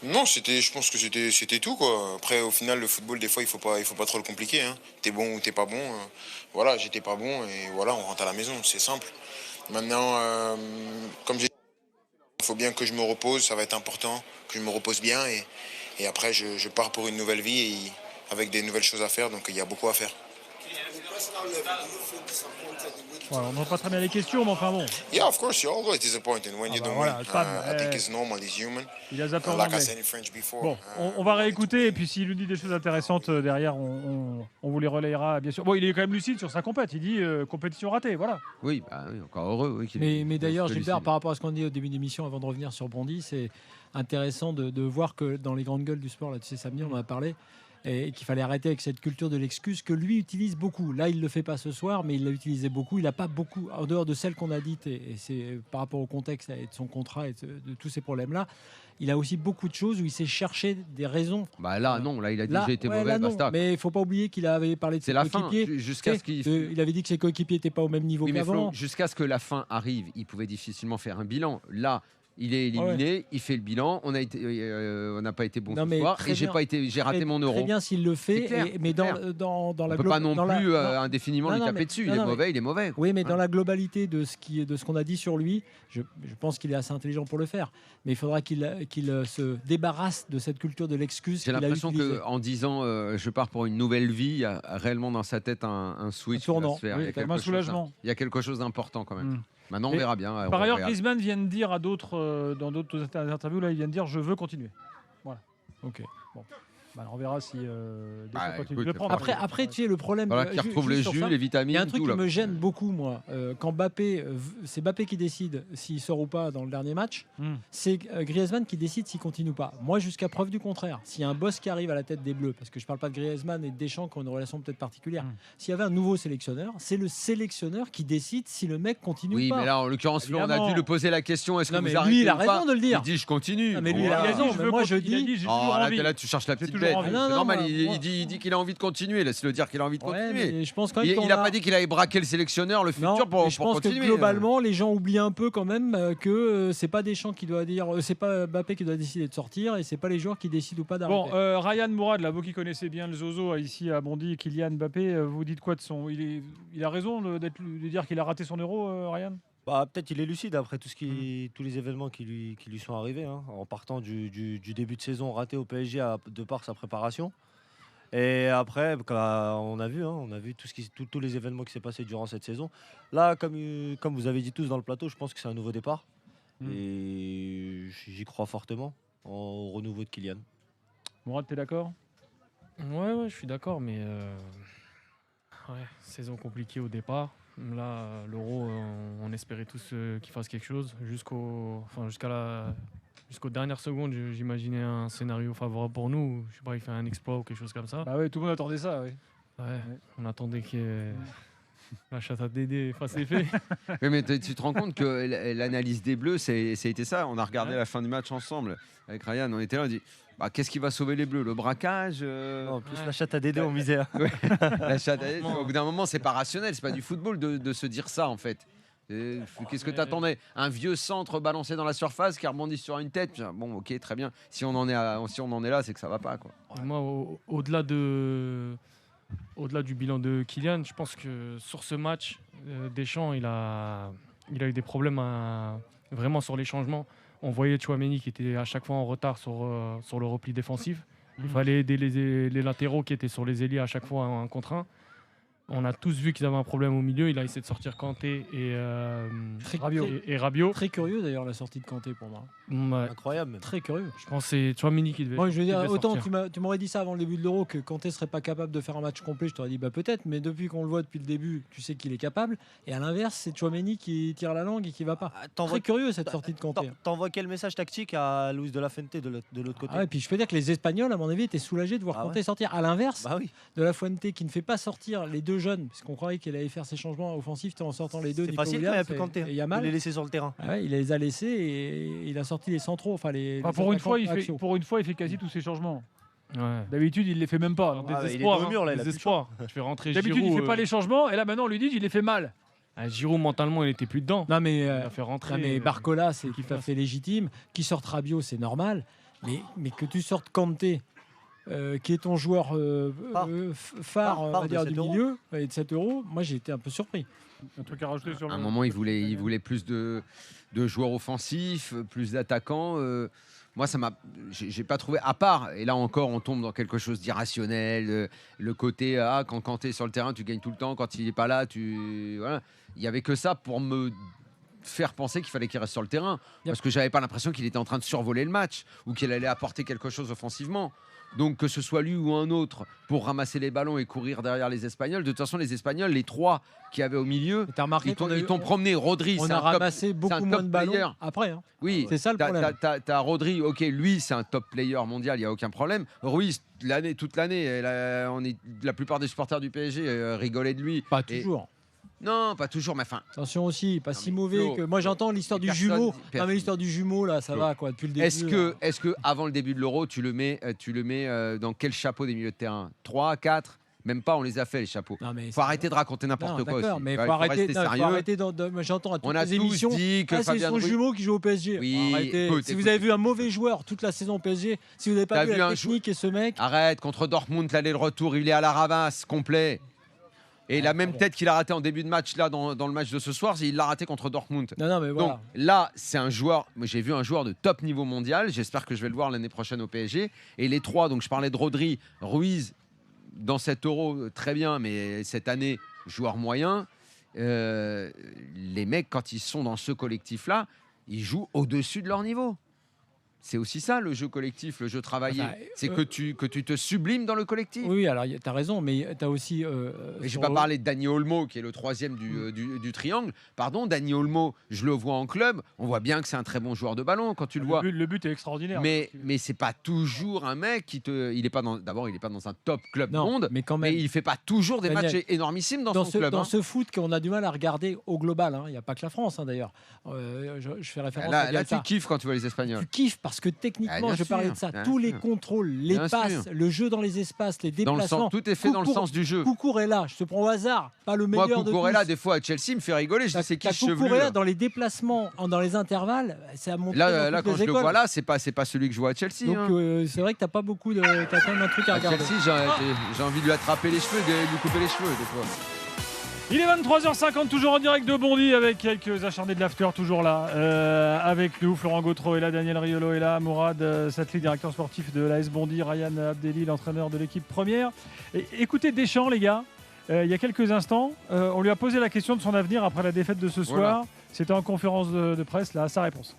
Speaker 14: Non, je pense que c'était tout quoi. Après au final le football des fois il faut pas trop le compliquer. Hein. T'es bon ou t'es pas bon. Voilà, j'étais pas bon et voilà, on rentre à la maison, c'est simple. Maintenant, comme j'ai dit, il faut bien que je me repose, ça va être important, que je me repose bien et après je pars pour une nouvelle vie avec des nouvelles choses à faire, donc il y a beaucoup à faire.
Speaker 1: Voilà, on n'entend pas très bien les questions, mais enfin bon.
Speaker 14: Yeah, of course, you're always disappointed when you don't win. I think it's normal, it's human.
Speaker 1: Il a zappé en
Speaker 14: like I
Speaker 1: anglais.
Speaker 14: said in French before.
Speaker 1: Bon, on va réécouter et puis s'il nous dit des choses intéressantes derrière, on vous les relayera bien sûr. Bon, il est quand même lucide sur sa compète. Il dit compétition ratée, voilà.
Speaker 2: Oui, encore heureux. Oui,
Speaker 3: mais d'ailleurs, Gilbert, par rapport à ce qu'on dit au début d'émission, avant de revenir sur Bondy, c'est intéressant de voir que dans les grandes gueules du sport, là, tu sais, samedi, on en a parlé. Et qu'il fallait arrêter avec cette culture de l'excuse que lui utilise beaucoup. Là, il ne le fait pas ce soir, mais il l'a utilisé beaucoup. Il n'a pas beaucoup, en dehors de celles qu'on a dites, et c'est par rapport au contexte et de son contrat et de tous ces problèmes-là, il a aussi beaucoup de choses où il s'est cherché des raisons.
Speaker 2: Non, il a dit j'ai été mauvais, basta.
Speaker 3: Mais il ne faut pas oublier qu'il avait parlé de ses coéquipiers. Il avait dit que ses coéquipiers n'étaient pas au même niveau qu'avant.
Speaker 2: Jusqu'à ce que la fin arrive, il pouvait difficilement faire un bilan. Là, Il est éliminé, il fait le bilan. On n'a pas été bon ce soir et j'ai raté mon euro.
Speaker 3: Très bien s'il le fait, mais dans la
Speaker 2: on peut pas non plus indéfiniment lui taper dessus. Il est mauvais.
Speaker 3: Oui, mais dans la globalité de ce qu'on a dit sur lui, je pense qu'il est assez intelligent pour le faire. Mais il faudra qu'il se débarrasse de cette culture de l'excuse.
Speaker 2: J'ai l'impression qu'en disant je pars pour une nouvelle vie, il y a réellement dans sa tête un switch qui va se faire.
Speaker 1: Oui, un soulagement.
Speaker 2: Il y a quelque chose d'important quand même. Maintenant, on verra bien.
Speaker 1: Par ailleurs, Griezmann vient de dire dans d'autres interviews, là, il vient de dire je veux continuer. Voilà. Ok. Bon. On verra si continue de le prendre.
Speaker 3: Après, tu sais, le problème.
Speaker 2: Voilà, qui retrouve les jus, les vitamines.
Speaker 3: Il y a un truc qui me gêne beaucoup, moi. Quand c'est Mbappé qui décide s'il sort ou pas dans le dernier match. C'est Griezmann qui décide s'il continue ou pas. Moi, jusqu'à preuve du contraire, s'il y a un boss qui arrive à la tête des Bleus, parce que je parle pas de Griezmann et de Deschamps qui ont une relation peut-être particulière. S'il y avait un nouveau sélectionneur, c'est le sélectionneur qui décide si le mec continue ou pas.
Speaker 2: Oui, mais là, en l'occurrence, on a dû lui poser la question est-ce que vous arrêtez
Speaker 3: lui, il a
Speaker 2: ou pas
Speaker 3: raison de le dire.
Speaker 2: Il dit je continue.
Speaker 3: Mais lui, il a raison. Moi, je dis.
Speaker 2: Là, tu cherches la petite bête. C'est normal. Il dit qu'il a envie de continuer. Laisse-le dire qu'il a envie de continuer.
Speaker 3: Je pense quand
Speaker 2: il n'a pas dit qu'il allait braquer le sélectionneur, le futur, pour continuer.
Speaker 3: Je pense que globalement, les gens oublient un peu quand même que c'est pas Deschamps qui doit dire, c'est pas Mbappé qui doit décider de sortir et c'est pas les joueurs qui décident ou pas d'arrêter.
Speaker 1: Bon, Ryan Mourad, là, vous qui connaissez bien le zozo ici à Bondy, Kylian Mbappé, vous dites quoi de son il a raison de dire qu'il a raté son euro, Ryan.
Speaker 13: Peut-être il est lucide après tous les événements qui lui sont arrivés, en partant du début de saison raté au PSG de par sa préparation. Et après, on a vu tous les événements qui s'est passé durant cette saison. Là, comme vous avez dit tous dans le plateau, je pense que c'est un nouveau départ. Et j'y crois fortement au renouveau de Kylian.
Speaker 1: Mourad, t'es d'accord ?
Speaker 12: Ouais, je suis d'accord, mais saison compliquée au départ. Là, l'Euro, on espérait tous qu'il fasse quelque chose jusqu'aux dernières secondes. J'imaginais un scénario favorable pour nous. Je sais pas, il fait un exploit ou quelque chose comme ça.
Speaker 1: Ah ouais, tout le monde attendait ça, oui.
Speaker 12: On attendait que la chatte à Dédé fasse effet.
Speaker 2: Oui, mais tu te rends compte que l'analyse des Bleus, ça a été ça. On a regardé la fin du match ensemble avec Ryan. On était là, on dit qu'est-ce qui va sauver les Bleus ? Le braquage
Speaker 13: En plus, la chatte à Dédé, on misait.
Speaker 2: La chatte à Dédé, au bout d'un moment, c'est pas rationnel. C'est pas du football de se dire ça, en fait. Qu'est-ce que tu attendais ? Un vieux centre balancé dans la surface qui rebondit sur une tête. Bon, ok, très bien. Si on en est là, c'est que ça va pas, quoi.
Speaker 12: Moi, au-delà du bilan de Kylian, je pense que sur ce match, Deschamps, il a eu des problèmes vraiment sur les changements. On voyait Tchouaméni qui était à chaque fois en retard sur le repli défensif. Il fallait aider les latéraux qui étaient sur les ailiers à chaque fois un contre un. On a tous vu qu'ils avaient un problème au milieu. Il a essayé de sortir Kanté et Rabiot.
Speaker 3: Très curieux d'ailleurs la sortie de Kanté pour moi.
Speaker 13: Incroyable.
Speaker 3: Très curieux.
Speaker 12: Je pense que c'est Tchouaméni qui devait.
Speaker 3: Moi, je veux dire, autant
Speaker 12: sortir.
Speaker 3: tu m'aurais dit ça avant le début de l'Euro que Kanté serait pas capable de faire un match complet. Je t'aurais dit peut-être, mais depuis qu'on le voit depuis le début, tu sais qu'il est capable. Et à l'inverse, c'est Tchouaméni qui tire la langue et qui va pas. Très curieux cette sortie de Kanté.
Speaker 13: T'envoies quel message tactique à Luis de la Fuente de l'autre côté ?
Speaker 3: Et puis je peux dire que les Espagnols, à mon avis, étaient soulagés de voir Kanté sortir. À l'inverse, de la Fuente qui ne fait pas sortir les deux jeunes, parce qu'on croyait qu'il allait faire ses changements offensifs en sortant les deux.
Speaker 13: C'est facile quand il n'y a plus Kanté. Il les laissé sur le terrain.
Speaker 3: Il les a laissés et il a sorti les centraux.
Speaker 1: Pour une fois, il fait quasi tous ses changements.
Speaker 12: Ouais.
Speaker 1: D'habitude, il les fait même pas.
Speaker 12: Désespoir. Tu fais rentrer Giroud.
Speaker 1: D'habitude, il fait pas les changements et là maintenant, on lui dit qu'il les fait mal.
Speaker 12: Giroud mentalement, il était plus dedans.
Speaker 3: Non mais,
Speaker 12: il a fait rentrer.
Speaker 3: Mais Barcola, c'est tout à fait légitime. Qui sorte Rabiot, c'est normal. Mais que tu sortes Kanté, qui est ton joueur phare on va dire, du milieu et de 7 €, moi j'ai été un peu surpris.
Speaker 1: Un truc à rajouter sur
Speaker 2: À un moment, il voulait plus de joueurs offensifs, plus d'attaquants. Moi, j'ai pas trouvé, à part, et là encore, on tombe dans quelque chose d'irrationnel, le côté, quand Kanté est sur le terrain, tu gagnes tout le temps, quand il n'est pas là, voilà. Il y avait que ça pour me faire penser qu'il fallait qu'il reste sur le terrain, parce que j'avais pas l'impression qu'il était en train de survoler le match, ou qu'il allait apporter quelque chose offensivement. Donc que ce soit lui ou un autre pour ramasser les ballons et courir derrière les Espagnols. De toute façon, les Espagnols, les trois qui avaient au milieu, ils t'ont promené. Rodri,
Speaker 3: on a ramassé beaucoup moins de ballons après.
Speaker 2: Oui,
Speaker 3: c'est ça le problème.
Speaker 2: T'as Rodri, ok, lui c'est un top player mondial, il n'y a aucun problème. Ruiz, toute l'année, la plupart des supporters du PSG rigolaient de lui.
Speaker 3: Pas toujours.
Speaker 2: Non, pas toujours, mais enfin.
Speaker 3: Attention aussi, pas si mauvais que. Moi, j'entends l'histoire du jumeau. Non, mais l'histoire du jumeau, là, ça va, quoi, depuis le début.
Speaker 2: Est-ce que avant le début de l'Euro, tu le mets dans quel chapeau des milieux de terrain ? 3, 4 ? Même pas, on les a fait les chapeaux. Faut arrêter de raconter n'importe quoi aussi.
Speaker 3: Mais
Speaker 2: Il
Speaker 3: faut arrêter,
Speaker 2: rester sérieux.
Speaker 3: j'entends à toutes
Speaker 2: On a
Speaker 3: les
Speaker 2: tous
Speaker 3: émissions.
Speaker 2: dit que
Speaker 3: c'est
Speaker 2: Fabien
Speaker 3: son
Speaker 2: Ruiz-
Speaker 3: jumeau qui joue au PSG.
Speaker 2: Oui,
Speaker 3: Arrêtez.
Speaker 2: écoute,
Speaker 3: Si vous avez vu un mauvais joueur toute la saison au PSG, si vous n'avez pas vu la technique et ce mec.
Speaker 2: Arrête, contre Dortmund, l'aller-retour, il est à la ramasse, complet. Et la même tête qu'il a raté en début de match là dans le match de ce soir, il l'a raté contre Dortmund.
Speaker 3: Non, mais voilà.
Speaker 2: Donc là, c'est un joueur. J'ai vu un joueur de top niveau mondial. J'espère que je vais le voir l'année prochaine au PSG. Et les trois, donc je parlais de Rodri, Ruiz dans cet Euro, très bien, mais cette année joueur moyen. Les mecs, quand ils sont dans ce collectif-là, ils jouent au-dessus de leur niveau. C'est aussi ça le jeu collectif, le jeu travaillé. C'est que tu te sublimes dans le collectif.
Speaker 3: Oui, alors tu as raison, mais tu as aussi.
Speaker 2: Et je ne vais pas parler de Dani Olmo, qui est le troisième du triangle. Pardon, Dani Olmo, je le vois en club. On voit bien que c'est un très bon joueur de ballon quand tu le vois.
Speaker 1: Le but est extraordinaire.
Speaker 2: Mais c'est pas toujours un mec qui te. Il est pas dans. D'abord, il est pas dans un top club monde.
Speaker 3: Mais quand même.
Speaker 2: Mais il fait pas toujours des
Speaker 3: Daniel,
Speaker 2: matchs énormissimes dans son club.
Speaker 3: Dans ce foot qu'on a du mal à regarder au global. Il n'y a pas que la France d'ailleurs. Je fais référence à
Speaker 2: là, tu kiffes quand tu vois les Espagnols.
Speaker 3: Tu kiffes parce que techniquement, je parlais de ça. Tous les contrôles, les passes, le jeu dans les espaces, les déplacements.
Speaker 2: Tout est fait dans le sens du jeu.
Speaker 3: Cucurella, je te prends au hasard, pas le meilleur de tous.
Speaker 2: Cucurella, des fois à Chelsea, me fait rigoler. Je dis c'est qui ce chevelu.
Speaker 3: Cucurella dans les déplacements, dans les intervalles, c'est à monter.
Speaker 2: Là, quand je le vois là, c'est pas celui que je vois à Chelsea.
Speaker 3: Donc c'est vrai que t'as pas beaucoup de, t'as quand même un truc à regarder.
Speaker 2: Chelsea, j'ai envie de lui attraper les cheveux, de lui couper les cheveux des fois.
Speaker 1: Il est 23h50, toujours en direct de Bondy avec quelques acharnés de l'after, toujours là. Avec nous, Florent Gautreau est là, Daniel Riolo est là, Mourad Satli, directeur sportif de l'AS Bondy, Ryan Abdelli, l'entraîneur de l'équipe première. Et, écoutez Deschamps, les gars, il y a quelques instants, on lui a posé la question de son avenir après la défaite de ce soir.
Speaker 2: Voilà.
Speaker 1: C'était en conférence de presse, là, sa réponse.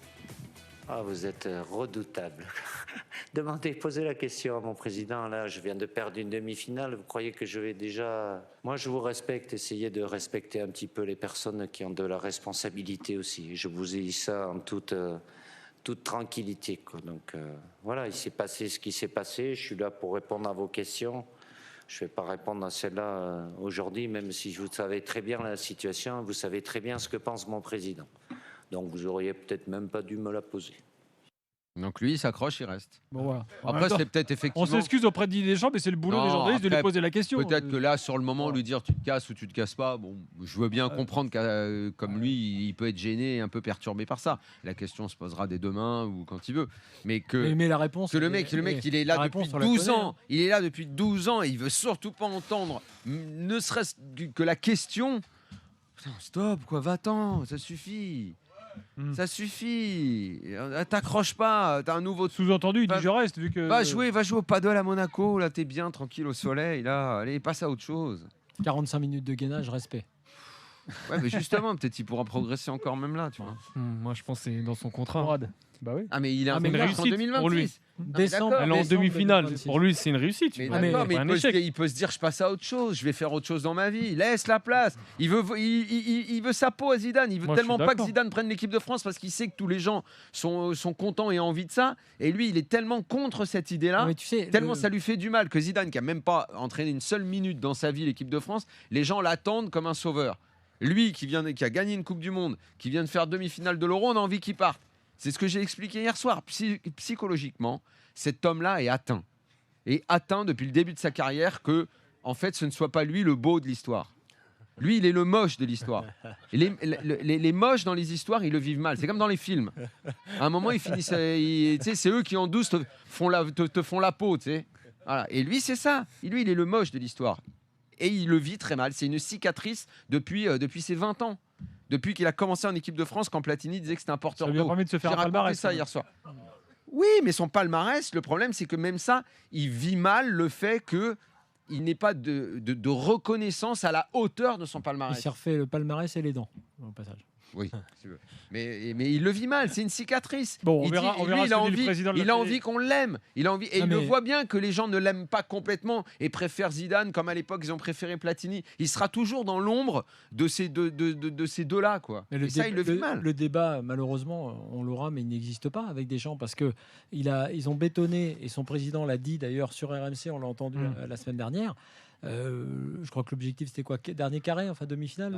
Speaker 16: Ah, vous êtes redoutable. Posez la question à mon président. Là, je viens de perdre une demi-finale. Vous croyez que je vais déjà... Moi, je vous respecte. Essayez de respecter un petit peu les personnes qui ont de la responsabilité aussi. Je vous ai dit ça en toute tranquillité, quoi. Donc, voilà, il s'est passé ce qui s'est passé. Je suis là pour répondre à vos questions. Je ne vais pas répondre à celle-là aujourd'hui, même si vous savez très bien la situation. Vous savez très bien ce que pense mon président. Donc vous auriez peut-être même pas dû me la poser.
Speaker 2: Donc lui, il s'accroche, il reste.
Speaker 1: Bon, voilà.
Speaker 2: Après, c'est peut-être effectivement...
Speaker 1: On s'excuse auprès de Didier Deschamps, mais c'est le boulot des journalistes de lui poser la question.
Speaker 2: Peut-être que là, sur le moment, lui dire tu te casses ou tu te casses pas, bon, je veux bien comprendre que comme lui, il peut être gêné et un peu perturbé par ça. La question se posera dès demain ou quand il veut. Mais
Speaker 3: la réponse,
Speaker 2: que le mec, il est là depuis 12 ans. Il est là depuis 12 ans et il veut surtout pas entendre, ne serait-ce que la question. Putain, stop, quoi, va-t'en, ça suffit. Ça suffit. T'accroches pas. T'as un nouveau.
Speaker 1: Sous-entendu, il dit je reste vu que.
Speaker 2: Va jouer au paddle à Monaco. Là, t'es bien tranquille au soleil. Là, allez, passe à autre chose.
Speaker 3: 45 minutes de gainage, respect.
Speaker 2: Ouais, mais justement, peut-être il pourra progresser encore même là, tu vois.
Speaker 12: Moi, je pense que c'est dans son contrat.
Speaker 1: Bah oui.
Speaker 2: Ah, mais il est
Speaker 12: une réussite pour lui.
Speaker 3: Décembre,
Speaker 12: elle est en demi-finale.
Speaker 3: 2026.
Speaker 12: Pour lui, c'est une réussite.
Speaker 2: Mais
Speaker 12: il
Speaker 2: peut se dire je passe à autre chose, je vais faire autre chose dans ma vie. Laisse la place. Il veut sa peau à Zidane. Il veut tellement pas que Zidane prenne l'équipe de France parce qu'il sait que tous les gens sont contents et ont envie de ça. Et lui, il est tellement contre cette idée-là, tellement ça lui fait du mal que Zidane, qui a même pas entraîné une seule minute dans sa vie l'équipe de France, les gens l'attendent comme un sauveur. Lui qui a gagné une Coupe du Monde, qui vient de faire demi-finale de l'Euro, on a envie qu'il parte. C'est ce que j'ai expliqué hier soir. Psychologiquement, cet homme-là est atteint. Et atteint depuis le début de sa carrière que, en fait, ce ne soit pas lui le beau de l'histoire. Lui, il est le moche de l'histoire. Et les moches dans les histoires, ils le vivent mal. C'est comme dans les films. À un moment, ils finissent. C'est eux qui en douce te font la peau. Voilà. Et lui, c'est ça. Lui, il est le moche de l'histoire. Et il le vit très mal. C'est une cicatrice depuis ses 20 ans. Depuis qu'il a commencé en équipe de France, quand Platini disait que c'était un porteur d'eau.
Speaker 1: Ça lui a permis de se faire un palmarès.
Speaker 2: Ça hier soir. Oui, mais son palmarès, le problème, c'est que même ça, il vit mal le fait qu'il n'ait pas de reconnaissance à la hauteur de son palmarès.
Speaker 3: Il s'est refait le palmarès et les dents, au passage.
Speaker 2: Oui, si tu veux. Mais il le vit mal, c'est une cicatrice.
Speaker 1: Bon, on verra
Speaker 2: il a envie qu'on l'aime. Il le voit bien que les gens ne l'aiment pas complètement et préfèrent Zidane comme à l'époque ils ont préféré Platini. Il sera toujours dans l'ombre de ces deux-là, quoi. Et ça, il le vit mal.
Speaker 3: Le débat, malheureusement, on l'aura, mais il n'existe pas avec Deschamps parce que ils ont bétonné et son président l'a dit d'ailleurs sur RMC, on l'a entendu la semaine dernière. Je crois que l'objectif c'était quoi? Dernier carré, enfin demi-finale.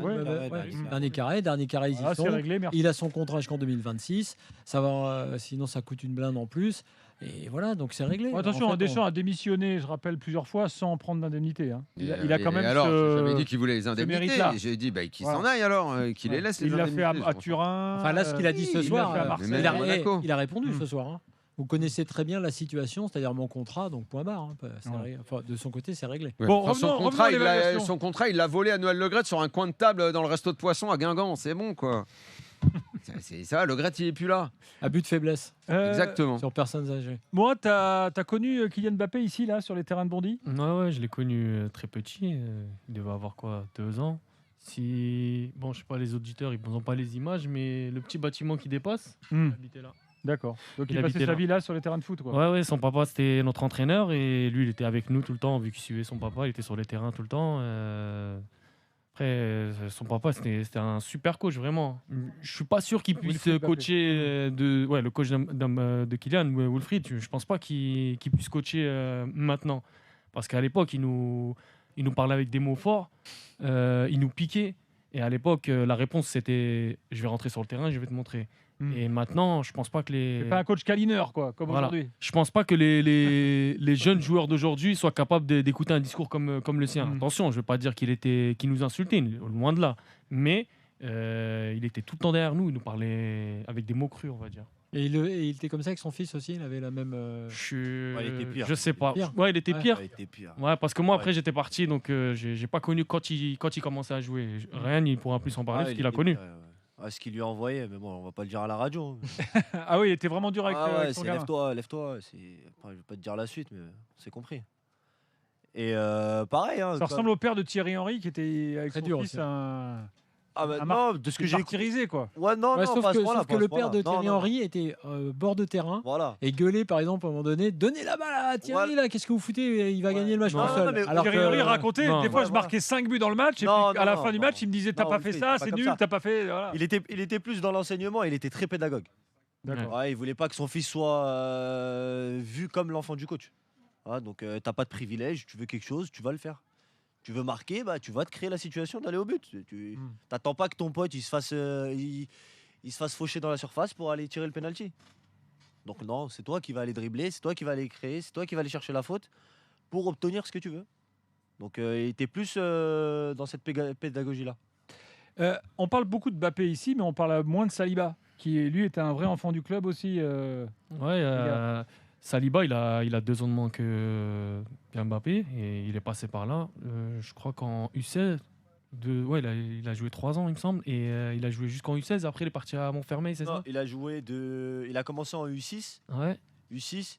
Speaker 7: Dernier carré.
Speaker 3: Dernier carré, ils y
Speaker 1: Ah, c'est
Speaker 3: sont.
Speaker 1: réglé, merci.
Speaker 3: Il a son contrat jusqu'en 2026. Ça va, sinon ça coûte une blinde en plus. Et voilà, donc c'est réglé.
Speaker 1: Bon, attention,
Speaker 3: En fait,
Speaker 1: Deschamps a démissionné, je rappelle, plusieurs fois sans prendre d'indemnité. Hein. Il a quand même
Speaker 2: alors,
Speaker 1: ce...
Speaker 2: j'avais dit qu'il voulait les
Speaker 1: ce
Speaker 2: indemnités.
Speaker 1: mérite-là.
Speaker 2: J'ai dit qu'il
Speaker 1: Voilà.
Speaker 2: s'en aille alors, qu'il les laisse les
Speaker 1: Il l'a
Speaker 2: indemnités.
Speaker 1: fait à Turin.
Speaker 3: Enfin là, ce qu'il a dit ce
Speaker 1: il
Speaker 3: soir,
Speaker 1: l'a fait à Marseille.
Speaker 3: il a,
Speaker 2: Monaco.
Speaker 3: il a répondu ce soir. Hein. Vous connaissez très bien la situation, c'est-à-dire mon contrat, donc point barre. Hein. Enfin, de son côté, c'est réglé.
Speaker 2: Ouais.
Speaker 1: Bon,
Speaker 2: Enfin,
Speaker 1: revenons à
Speaker 2: son
Speaker 1: l'évaluation.
Speaker 2: contrat, il l'a volé à Noël Le Graët sur un coin de table dans le resto de poisson à Guingamp. C'est bon, quoi. C'est ça, Le Graët, il est plus là.
Speaker 3: Abus de faiblesse.
Speaker 2: Exactement.
Speaker 3: Sur personnes âgées.
Speaker 1: Moi, tu as connu Kylian Mbappé ici, là, sur les terrains de Bondy?
Speaker 12: Ouais, je l'ai connu très petit. Il devait avoir quoi, 2 ans. Bon, je sais pas, les auditeurs, ils n'ont pas les images, mais le petit bâtiment qui dépasse, il habitait là.
Speaker 1: D'accord. Donc il
Speaker 12: Il
Speaker 1: passait
Speaker 12: habitait
Speaker 1: sa
Speaker 12: là.
Speaker 1: vie là sur les terrains de foot, quoi.
Speaker 12: Ouais, son papa c'était notre entraîneur et lui il était avec nous tout le temps vu qu'il suivait son papa, il était sur les terrains tout le temps. Après, son papa c'était un super coach vraiment. Je suis pas sûr qu'il puisse
Speaker 1: Wilfried Mbappé.
Speaker 12: coacher le coach de Kylian, Wilfried. Je pense pas qu'il puisse coacher maintenant parce qu'à l'époque il nous parlait avec des mots forts, il nous piquait et à l'époque la réponse c'était je vais rentrer sur le terrain, je vais te montrer. Et maintenant, je pense pas que
Speaker 1: C'est pas un coach câlineur, quoi, comme
Speaker 12: Voilà.
Speaker 1: aujourd'hui.
Speaker 12: Je pense pas que les jeunes joueurs d'aujourd'hui soient capables d'écouter un discours comme le sien. Attention, je veux pas dire qu'il nous insultait, loin de là. Mais il était tout le temps derrière nous, il nous parlait avec des mots crus, on va dire.
Speaker 3: Et il était comme ça avec son fils aussi, il avait la même.
Speaker 12: Il
Speaker 3: était pire.
Speaker 12: Je sais pas.
Speaker 3: Pire.
Speaker 12: Ouais, il était pire.
Speaker 3: Ouais, il était pire.
Speaker 12: Ouais, parce que moi après j'étais parti, donc j'ai pas connu quand il commençait à jouer. Rien, il pourra plus en parler parce qu'il a connu.
Speaker 13: Ce qu'il lui a envoyé, mais bon, on va pas le dire à la radio.
Speaker 1: Ah oui, il était vraiment dur avec, avec son
Speaker 13: c'est
Speaker 1: gamin.
Speaker 13: lève-toi. Enfin, je vais pas te dire la suite, mais c'est compris. Et pareil. Hein,
Speaker 1: Ça ressemble au père de Thierry Henry qui était avec
Speaker 3: Très
Speaker 1: son
Speaker 3: dur
Speaker 1: fils
Speaker 3: aussi.
Speaker 13: non, de ce que j'ai
Speaker 1: martyrisé, quoi.
Speaker 13: Ouais, non,
Speaker 3: Ouais,
Speaker 13: non,
Speaker 3: sauf
Speaker 13: pas à ce
Speaker 3: que,
Speaker 13: point-là,
Speaker 3: sauf
Speaker 13: pas
Speaker 3: que
Speaker 13: à
Speaker 3: le
Speaker 13: ce
Speaker 3: père de
Speaker 13: point-là.
Speaker 3: Thierry
Speaker 13: Non, non.
Speaker 3: Henry était bord de terrain
Speaker 13: Voilà.
Speaker 3: et gueulait par exemple à un moment donné, donnez la balle à Thierry là, qu'est-ce que vous foutez, il va gagner le match
Speaker 12: Non,
Speaker 3: tout
Speaker 12: non,
Speaker 3: seul.
Speaker 12: mais
Speaker 3: Alors
Speaker 1: Thierry
Speaker 3: que-
Speaker 1: Henry racontait,
Speaker 12: non,
Speaker 1: des fois
Speaker 13: ouais,
Speaker 1: je
Speaker 13: voilà.
Speaker 1: marquais 5 buts dans le match, et
Speaker 13: Non,
Speaker 1: puis à la
Speaker 13: non,
Speaker 1: fin du
Speaker 13: non.
Speaker 1: match, il me disait t'as
Speaker 13: Non,
Speaker 1: pas
Speaker 13: Wilfried,
Speaker 1: fait ça,
Speaker 13: pas
Speaker 1: c'est
Speaker 13: comme
Speaker 1: nul,
Speaker 13: ça.
Speaker 1: t'as pas fait. Voilà.
Speaker 13: Il était plus dans l'enseignement, il était très pédagogue.
Speaker 1: D'accord.
Speaker 13: Ouais, il voulait pas que son fils soit vu comme l'enfant du coach. Ah, donc t'as pas de privilège, tu veux quelque chose, tu vas le faire. Tu veux marquer, bah tu vas te créer la situation d'aller au but. Tu t'attends pas que ton pote il se fasse faucher dans la surface pour aller tirer le penalty. Donc non, c'est toi qui vas aller dribbler, c'est toi qui vas aller créer, c'est toi qui vas aller chercher la faute pour obtenir ce que tu veux. Donc il était plus dans cette pédagogie là.
Speaker 1: On parle beaucoup de Mbappé ici, mais on parle moins de Saliba, qui lui était un vrai enfant du club aussi.
Speaker 12: Saliba, il a 2 ans de moins qu'un Mbappé et il est passé par là. Je crois qu'en U16, il a joué 3 ans, il me semble, et il a joué jusqu'en U16. Après, il est parti à Montfermeil, c'est
Speaker 13: Non,
Speaker 12: ça?
Speaker 13: il a commencé en U6,
Speaker 12: Ouais.
Speaker 13: U6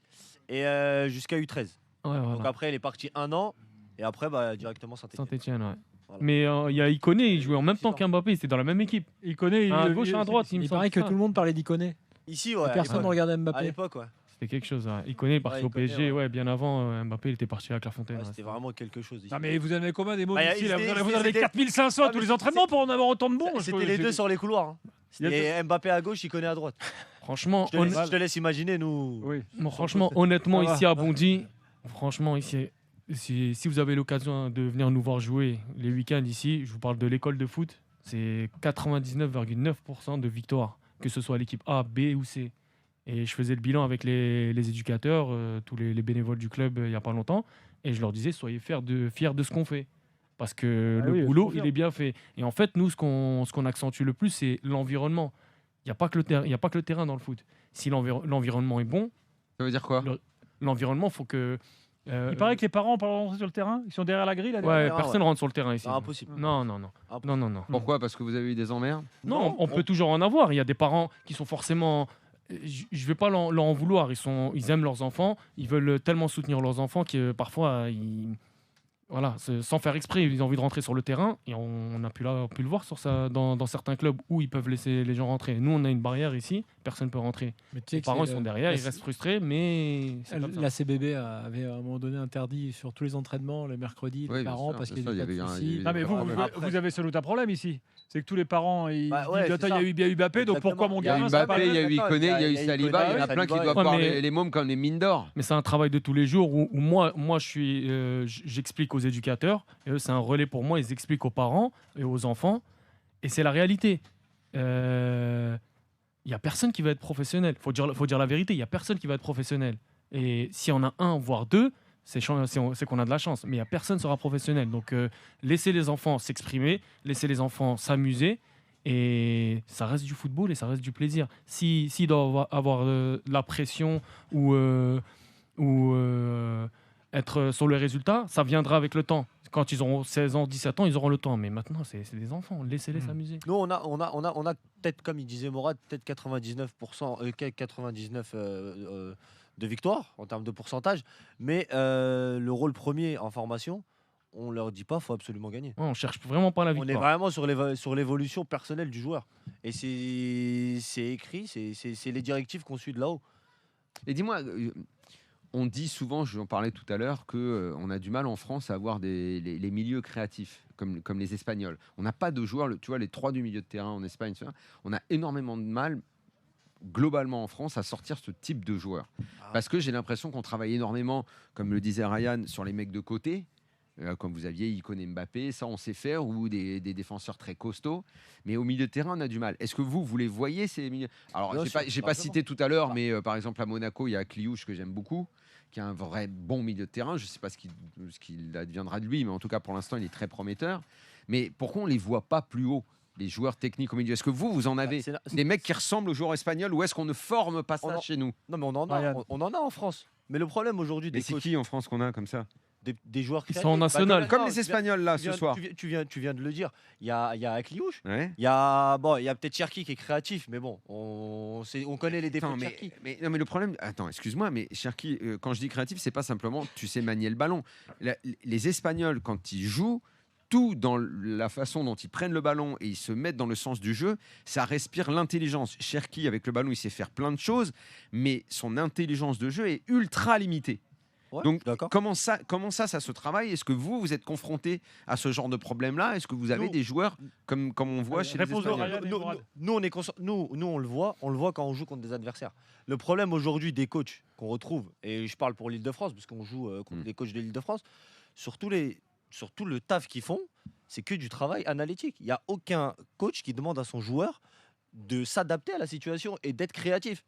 Speaker 13: et jusqu'à U13.
Speaker 12: Ouais,
Speaker 13: Donc
Speaker 12: voilà.
Speaker 13: après, il est parti 1 an et après, directement Saint-Étienne.
Speaker 12: Saint-Etienne, ouais.
Speaker 13: Voilà.
Speaker 12: Mais il y a Iconé, il jouait en même temps qu'Mbappé, il était dans la même équipe.
Speaker 1: Iconé,
Speaker 12: à gauche, à droite, il me
Speaker 3: Il
Speaker 12: semble.
Speaker 3: paraît que
Speaker 12: ça.
Speaker 3: tout le monde parlait d'Iconé.
Speaker 13: Ici, ouais.
Speaker 3: Et personne ne regardait Mbappé.
Speaker 13: À l'époque, ouais.
Speaker 12: C'était quelque chose. Ouais. Iconé est parti
Speaker 13: Ouais,
Speaker 12: au
Speaker 13: Iconé,
Speaker 12: PSG,
Speaker 13: ouais.
Speaker 12: bien avant. Mbappé, il était parti à Clairefontaine.
Speaker 13: Ouais,
Speaker 12: ouais.
Speaker 13: c'était vraiment quelque chose. Ici.
Speaker 1: Non, mais vous en avez combien des mots
Speaker 13: Bah,
Speaker 1: ici là?
Speaker 13: c'était-
Speaker 1: Vous en avez
Speaker 13: c'était-
Speaker 1: 4500 à tous les entraînements pour en avoir autant de bons.
Speaker 13: C'était les deux sur les couloirs. Hein.
Speaker 1: Il y a
Speaker 13: C'était Mbappé à gauche, Iconé à droite.
Speaker 12: Franchement,
Speaker 13: Je te laisse imaginer, nous.
Speaker 1: Oui.
Speaker 12: Bon, franchement, honnêtement,
Speaker 1: Ça va.
Speaker 12: ici à Bondy, franchement, ici, si vous avez l'occasion de venir nous voir jouer les week-ends ici, je vous parle de l'école de foot, c'est 99,9% de victoire, que ce soit l'équipe A, B ou C. Et je faisais le bilan avec les éducateurs, tous les bénévoles du club il n'y a pas longtemps, et je leur disais, soyez fiers de ce qu'on fait. Parce que
Speaker 1: Ah
Speaker 12: le
Speaker 1: oui, je
Speaker 12: boulot,
Speaker 1: confirme.
Speaker 12: il est bien fait. Et en fait, nous, ce qu'on accentue le plus, c'est l'environnement. Il n'y a pas que le terrain dans le foot. Si l'environnement est bon,
Speaker 2: ça veut dire quoi?
Speaker 12: L'environnement, faut que.
Speaker 1: Il paraît que les parents, pour rentrer sur le terrain, ils sont derrière la grille là.
Speaker 12: Ouais,
Speaker 1: derrière.
Speaker 12: personne rentre sur le terrain ici.
Speaker 13: Non, impossible.
Speaker 12: Non.
Speaker 2: Pourquoi? Parce que vous avez eu des emmerdes?
Speaker 12: Non, on peut toujours en avoir. Il y a des parents qui sont forcément. Je vais pas leur en vouloir. Ils aiment leurs enfants. Ils veulent tellement soutenir leurs enfants que parfois, voilà, sans faire exprès, ils ont envie de rentrer sur le terrain. Et on a pu le voir dans certains clubs où ils peuvent laisser les gens rentrer. Nous, on a une barrière ici. Personne ne peut rentrer.
Speaker 3: Mais tu sais
Speaker 12: Les
Speaker 3: que
Speaker 12: parents,
Speaker 3: c'est
Speaker 12: ils sont
Speaker 3: le-
Speaker 12: derrière.
Speaker 3: la-
Speaker 12: Ils restent frustrés, mais c'est comme ça.
Speaker 3: La CBB avait à un moment donné interdit sur tous les entraînements le mercredi
Speaker 2: Oui,
Speaker 3: les
Speaker 2: bien
Speaker 3: parents
Speaker 2: sûr,
Speaker 3: parce
Speaker 2: bien
Speaker 3: qu'il y
Speaker 2: sûr,
Speaker 3: avait
Speaker 2: il y
Speaker 3: pas de
Speaker 2: avait
Speaker 3: soucis.
Speaker 1: Non, mais vous,
Speaker 2: Après-
Speaker 1: vous avez sans doute un problème ici. C'est que tous les parents, ils
Speaker 6: Bah
Speaker 1: disent
Speaker 6: ouais,
Speaker 1: attends,
Speaker 6: c'est
Speaker 1: il y a eu Mbappé, donc pourquoi mon
Speaker 2: Il y a
Speaker 1: gamin
Speaker 2: eu
Speaker 1: ça va pas
Speaker 2: Mbappé, il y a eu
Speaker 6: D'accord,
Speaker 2: Ikoné, il y a eu
Speaker 6: il y a
Speaker 2: Saliba, il y en a
Speaker 6: Saliba,
Speaker 2: plein qui
Speaker 6: ouais,
Speaker 2: doivent
Speaker 12: mais-
Speaker 2: voir les mômes comme les mines d'or.
Speaker 12: Mais c'est un travail de tous les jours où moi j'explique aux éducateurs, et eux, c'est un relais pour moi, ils expliquent aux parents et aux enfants, et c'est la réalité. Il n'y a personne qui va être professionnel. Faut dire la vérité, il n'y a personne qui va être professionnel. Et si on a un, voire deux, c'est qu'on a de la chance. Mais il n'y a personne qui sera professionnel. Donc laissez les enfants s'exprimer, laissez les enfants s'amuser. Et ça reste du football et ça reste du plaisir. S'il doit avoir la pression ou être sur le résultat, ça viendra avec le temps. Quand ils auront 16 ans, 17 ans, ils auront le temps. Mais maintenant, c'est des enfants. Laissez-les s'amuser.
Speaker 13: Nous, on a peut-être, comme il disait Morad, peut-être 99 de victoires en termes de pourcentage. Mais le rôle premier en formation, on leur dit pas, faut absolument gagner.
Speaker 12: Ouais, on cherche vraiment pas la
Speaker 13: On
Speaker 12: victoire.
Speaker 13: est vraiment sur l'évolution personnelle du joueur. Et c'est écrit, c'est les directives qu'on suit de là-haut.
Speaker 2: Et dis-moi, on dit souvent, je vous en parlais tout à l'heure, qu'on a du mal en France à avoir les milieux créatifs, comme les Espagnols. On n'a pas de joueurs, tu vois, les 3 du milieu de terrain en Espagne, on a énormément de mal, globalement en France, à sortir ce type de joueurs. Parce que j'ai l'impression qu'on travaille énormément, comme le disait Ryan, sur les mecs de côté. Comme vous aviez Ikoné, Mbappé, ça on sait faire, ou des défenseurs très costauds. Mais au milieu de terrain, on a du mal. Est-ce que vous les voyez, ces milieux? Alors, j'ai pas cité tout à l'heure, mais par exemple à Monaco, il y a Kliouche que j'aime beaucoup, qui est un vrai bon milieu de terrain. Je ne sais pas ce qu'il adviendra de lui, mais en tout cas, pour l'instant, il est très prometteur. Mais pourquoi on ne les voit pas plus haut, les joueurs techniques au milieu? Est-ce que vous en avez des mecs qui ressemblent aux joueurs espagnols, ou est-ce qu'on ne forme pas ça chez nous?
Speaker 13: Non, mais on en a en France. Mais le problème aujourd'hui,
Speaker 2: Mais c'est qui en France qu'on a comme ça?
Speaker 13: Des joueurs
Speaker 12: Ils sont en national.
Speaker 2: Comme les Espagnols là ce soir.
Speaker 13: Tu viens de le dire. Il y a Akliouche.
Speaker 2: Ouais.
Speaker 13: Il y a peut-être Cherki qui est créatif, mais bon, on connaît les défauts de Cherki.
Speaker 2: Mais le problème, attends, excuse-moi, mais Cherki, quand je dis créatif, c'est pas simplement tu sais manier le ballon. Les Espagnols, quand ils jouent, tout dans la façon dont ils prennent le ballon et ils se mettent dans le sens du jeu, ça respire l'intelligence. Cherki, avec le ballon, il sait faire plein de choses, mais son intelligence de jeu est ultra limitée.
Speaker 13: Ouais,
Speaker 2: donc, comment ça se travaille? Est-ce que vous êtes confronté à ce genre de problème-là? Est-ce que vous avez des joueurs comme on voit chez les Espagnols?
Speaker 13: Nous, on le voit quand on joue contre des adversaires. Le problème aujourd'hui des coachs qu'on retrouve, et je parle pour l'Île-de-France, parce qu'on joue contre des coachs de l'Île-de-France, sur tout le taf qu'ils font, c'est que du travail analytique. Il n'y a aucun coach qui demande à son joueur de s'adapter à la situation et d'être créatif.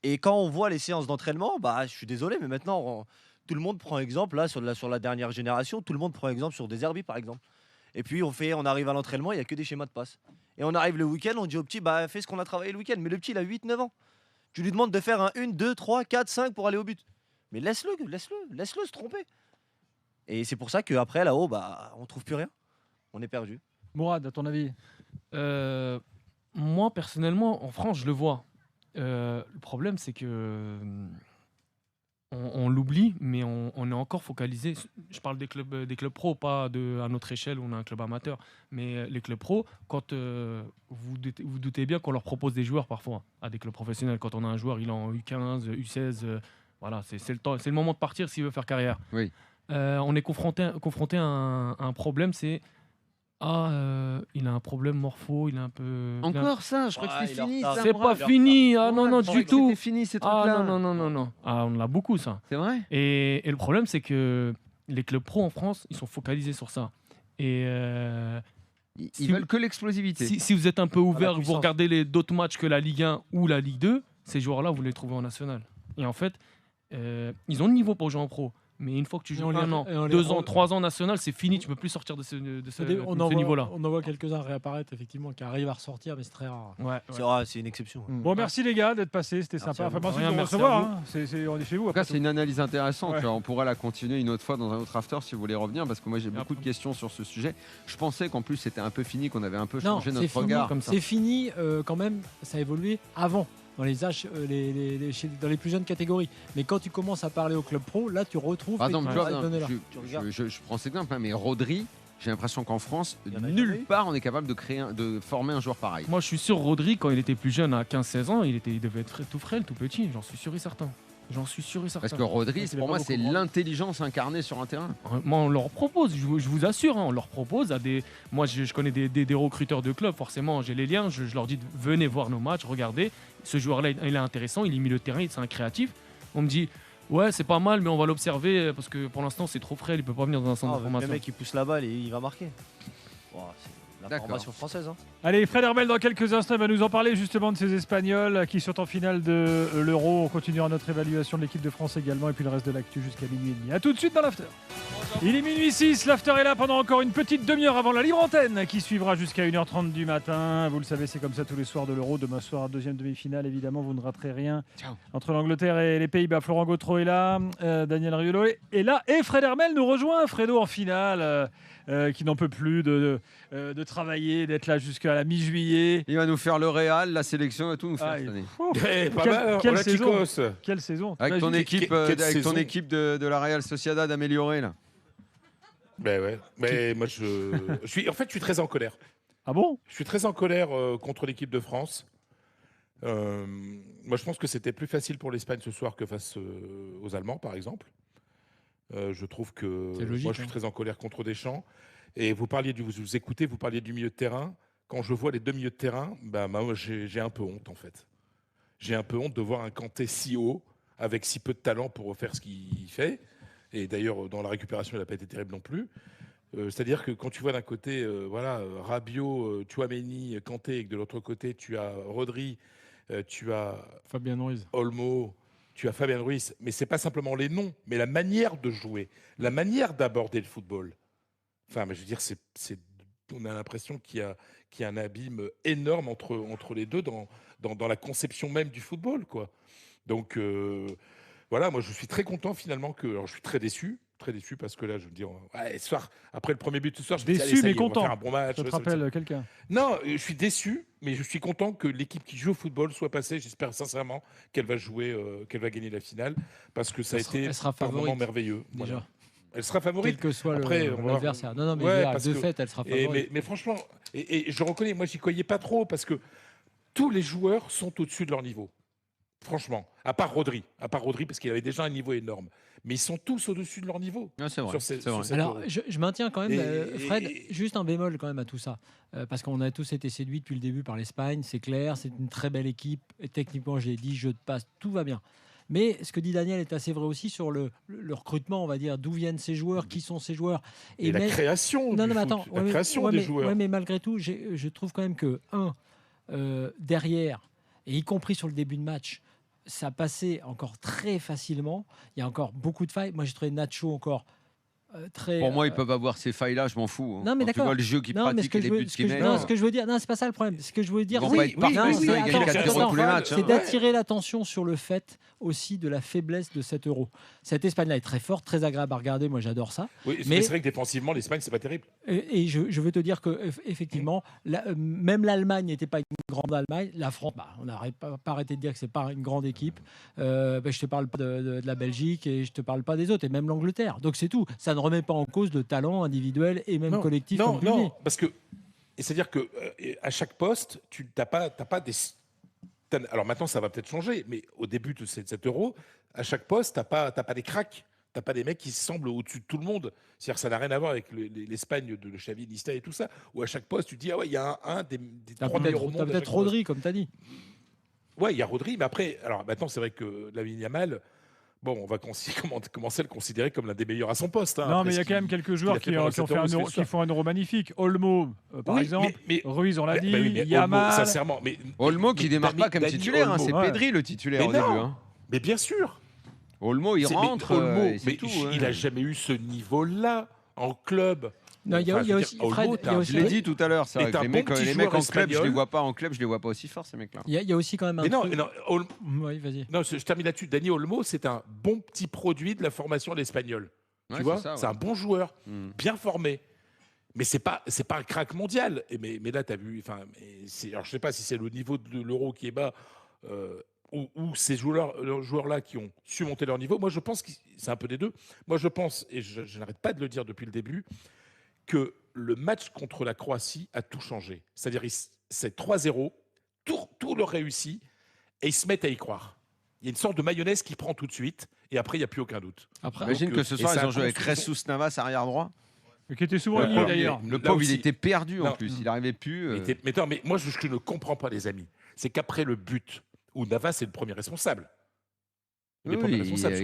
Speaker 13: Et quand on voit les séances d'entraînement, je suis désolé, mais maintenant... Tout le monde prend exemple, là, sur la dernière génération, tout le monde prend exemple sur des Herbie, par exemple. Et puis, on arrive à l'entraînement, il n'y a que des schémas de passe. Et on arrive le week-end, on dit au petit, fais ce qu'on a travaillé le week-end. Mais le petit, il a 8-9 ans. Tu lui demandes de faire un 1, 2, 3, 4, 5 pour aller au but. Mais laisse-le se tromper. Et c'est pour ça qu'après, là-haut, on trouve plus rien. On est perdu.
Speaker 1: Mourad, à ton avis?
Speaker 12: Moi, personnellement, en France, je le vois. Le problème, c'est que... On l'oublie, mais on est encore focalisé. Je parle des clubs pro, pas à notre échelle où on a un club amateur. Mais les clubs pro, quand vous doutez bien qu'on leur propose des joueurs parfois à des clubs professionnels. Quand on a un joueur, il est en U15, U16, voilà, c'est le moment de partir s'il veut faire carrière.
Speaker 2: Oui.
Speaker 12: On est confronté à un problème, c'est il a un problème morpho, il a un peu...
Speaker 2: Encore ça, je crois que c'était fini.
Speaker 12: C'est pas fini, non, du tout.
Speaker 2: C'était fini ces trucs-là.
Speaker 12: Non. On a beaucoup ça.
Speaker 2: C'est vrai.
Speaker 12: Et le problème, c'est que les clubs pro en France, ils sont focalisés sur ça. Et
Speaker 2: ils veulent que l'explosivité.
Speaker 12: Si vous êtes un peu ouvert, vous regardez d'autres matchs que la Ligue 1 ou la Ligue 2, ces joueurs-là, vous les trouvez en national. Et en fait, ils ont le niveau pour jouer en pro. Mais une fois que tu joues 1 an, 2 ans, 3 ans national, c'est fini, tu ne peux plus sortir de ce niveau-là.
Speaker 3: On en voit quelques-uns réapparaître, effectivement, qui arrivent à ressortir, mais c'est très rare.
Speaker 12: Ouais.
Speaker 13: C'est une exception.
Speaker 1: Bon, merci les gars d'être passés, c'était sympa. Enfin, merci de nous recevoir. On est chez vous.
Speaker 2: En tout cas, c'est une analyse intéressante. Ouais. On pourra la continuer une autre fois dans un autre after si vous voulez revenir, parce que moi j'ai beaucoup de questions sur ce sujet. Je pensais qu'en plus c'était un peu fini, qu'on avait un peu changé notre regard.
Speaker 3: C'est fini quand même, ça a évolué avant. Dans les âges, dans les plus jeunes catégories. Mais quand tu commences à parler au club pro, là tu retrouves.
Speaker 2: Je prends cet exemple, mais Rodri, j'ai l'impression qu'en France, nulle part on est capable de former un joueur pareil.
Speaker 12: Moi je suis sûr, Rodri, quand il était plus jeune, à 15-16 ans, il devait être tout frêle, tout petit, j'en suis sûr et certain. J'en suis sûr et certain.
Speaker 2: Parce que Rodri, pour moi, c'est l'intelligence incarnée sur un terrain.
Speaker 12: Moi, on leur propose, je vous assure, on leur propose à des. Moi, je connais des recruteurs de clubs, forcément, j'ai les liens. Je leur dis venez voir nos matchs, regardez. Ce joueur-là, il est intéressant, il est milieu de terrain, c'est un créatif. On me dit ouais, c'est pas mal, mais on va l'observer parce que pour l'instant, c'est trop frais, il peut pas venir dans un centre de formation.
Speaker 13: Le mec qui pousse la balle et il va marquer. C'est la formation française. Hein.
Speaker 1: Allez, Fred Hermel, dans quelques instants, va nous en parler justement de ces Espagnols qui sont en finale de l'Euro. On continuera notre évaluation de l'équipe de France également et puis le reste de l'actu jusqu'à minuit et demi. A tout de suite dans l'After. Il est minuit 6, l'After est là pendant encore une petite demi-heure avant la libre antenne qui suivra jusqu'à 1h30 du matin. Vous le savez, c'est comme ça tous les soirs de l'Euro. Demain soir, deuxième demi-finale, évidemment, vous ne raterez rien. Ciao. Entre l'Angleterre et les Pays-Bas, Florent Gautreau est là, Daniel Riolo est là et Fred Hermel nous rejoint. Fredo en finale. Qui n'en peut plus de travailler, d'être là jusqu'à la mi-juillet.
Speaker 2: Il va nous faire le Real, la sélection et tout nous faire cette année.
Speaker 1: Quelle saison
Speaker 2: avec ton équipe, ton équipe de la Real Sociedad améliorée là.
Speaker 17: Ben ouais. Mais moi je suis très en colère.
Speaker 1: Ah bon?
Speaker 17: Je suis très en colère contre l'équipe de France. Moi je pense que c'était plus facile pour l'Espagne ce soir que face aux Allemands par exemple. Je trouve que
Speaker 1: logique,
Speaker 17: moi je suis très en colère contre Deschamps. Et vous parliez vous écoutez, vous parliez du milieu de terrain. Quand je vois les deux milieux de terrain, moi j'ai un peu honte en fait. J'ai un peu honte de voir un Kanté si haut, avec si peu de talent pour faire ce qu'il fait. Et d'ailleurs dans la récupération il n'a pas été terrible non plus. C'est-à-dire que quand tu vois d'un côté Rabiot, Tchouaméni, Kanté, et que de l'autre côté tu as Rodri, tu as
Speaker 1: Fabien Ruiz,
Speaker 17: Olmo. Tu as Fabien Ruiz, mais c'est pas simplement les noms, mais la manière de jouer, la manière d'aborder le football. Enfin, je veux dire, on a l'impression qu'il y a un abîme énorme entre les deux dans la conception même du football, quoi. Donc voilà, moi je suis très content finalement alors je suis très déçu parce que là je me dis ce soir après le premier but ce soir je me dis,
Speaker 1: déçu mais content.
Speaker 17: On va faire un bon match.
Speaker 1: Ça te rappelle quelqu'un?
Speaker 17: Non, je suis déçu, mais je suis content que l'équipe qui joue au football soit passée. J'espère sincèrement qu'elle va jouer, qu'elle va gagner la finale, parce que ça a été un moment merveilleux.
Speaker 3: Déjà.
Speaker 17: Voilà. Elle sera favorite.
Speaker 3: Quel que soit l'adversaire. Non, mais de fait, elle sera favorite.
Speaker 17: Mais franchement, et je reconnais, moi j'y croyais pas trop, parce que tous les joueurs sont au-dessus de leur niveau. Franchement, à part Rodri, parce qu'il avait déjà un niveau énorme. Mais ils sont tous au-dessus de leur niveau.
Speaker 2: Ah, c'est vrai.
Speaker 3: Alors, je maintiens quand même, Fred, juste un bémol quand même à tout ça. Parce qu'on a tous été séduits depuis le début par l'Espagne, c'est clair, c'est une très belle équipe. Et techniquement, je l'ai dit, jeu de passe, tout va bien. Mais ce que dit Daniel est assez vrai aussi sur le recrutement, on va dire, d'où viennent ces joueurs, qui sont ces joueurs.
Speaker 17: Et la création des joueurs.
Speaker 3: Ouais, mais malgré tout, je trouve quand même que, derrière, et y compris sur le début de match, ça passait encore très facilement. Il y a encore beaucoup de failles. Moi, j'ai trouvé Nacho encore très.
Speaker 2: Pour moi, ils peuvent avoir ces failles-là, je m'en fous.
Speaker 3: Non, mais
Speaker 2: d'accord. Tu vois le jeu qu'ils pratiquent et les buts qu'ils mettent.
Speaker 3: Non, ce que je veux dire, non, c'est pas ça le problème. Ce que je veux dire,
Speaker 2: c'est
Speaker 3: d'attirer l'attention sur le fait aussi de la faiblesse de cet Euro. Cette Espagne-là est très forte, très agréable à regarder. Moi, j'adore ça.
Speaker 17: Oui, mais c'est vrai que défensivement, l'Espagne, c'est pas terrible.
Speaker 3: Et je veux te dire que effectivement, même l'Allemagne n'était pas une grande Allemagne. La France, on n'a pas arrêté de dire que c'est pas une grande équipe. Je te parle pas de la Belgique et je te parle pas des autres, et même l'Angleterre. Donc c'est tout. Ça ne remet pas en cause le talent individuel et même collectif.
Speaker 17: Non, parce que c'est-à-dire que à chaque poste, tu n'as pas des. Alors maintenant, ça va peut-être changer, mais au début de cet Euro, à chaque poste, t'as pas des cracks. T'as pas des mecs qui semblent au-dessus de tout le monde. C'est-à-dire que ça n'a rien à voir avec l'Espagne de Xavi, Iniesta et tout ça. Où à chaque poste, tu te dis, il y a un des trois meilleurs au monde.
Speaker 3: T'as peut-être Rodri, comme tu as dit.
Speaker 17: Ouais, il y a Rodri, mais après, alors maintenant, c'est vrai que Lamine Yamal, on va commencer à le considérer comme l'un des meilleurs à son poste. Hein,
Speaker 1: non, mais il y a quand même quelques joueurs qui font un Euro magnifique. Olmo, par exemple. Ruiz, on l'a dit. Yamal.
Speaker 17: Sincèrement.
Speaker 2: Olmo qui démarre pas comme titulaire. C'est Pedri le titulaire au début.
Speaker 17: Mais bien sûr.
Speaker 2: Olmo, il rentre.
Speaker 17: Il n'a jamais eu ce niveau-là en club.
Speaker 3: Non, il y a aussi.
Speaker 2: Je l'ai dit tout à l'heure, ça. Les mecs en club, je les vois pas en club, je les vois pas aussi forts, ces mecs-là.
Speaker 3: Il y a aussi quand même un.
Speaker 17: Oui, vas-y. Non, je termine là-dessus. Dani Olmo, c'est un bon petit produit de la formation de l'Espagnol. Tu vois, c'est un bon joueur, bien formé. Mais c'est pas un crack mondial. Mais là, tu as vu. Alors, je sais pas si c'est le niveau de l'Euro qui est bas. Ou ces joueurs-là qui ont su monter leur niveau. Moi, je pense que c'est un peu des deux. Moi, je pense, et je n'arrête pas de le dire depuis le début, que le match contre la Croatie a tout changé. C'est-à-dire c'est 3-0, tout leur réussit, et ils se mettent à y croire. Il y a une sorte de mayonnaise qui prend tout de suite, et après, il n'y a plus aucun doute.
Speaker 2: Imagine que ce soir, ils ont joué avec Jesus Navas, arrière droit.
Speaker 1: Qui était souvent lié d'ailleurs.
Speaker 2: Le pauvre, il était perdu en plus. Il n'arrivait plus.
Speaker 17: Mais moi, ce que je ne comprends pas, les amis, c'est qu'après le but, où Navas est le premier responsable. Il est le premier responsable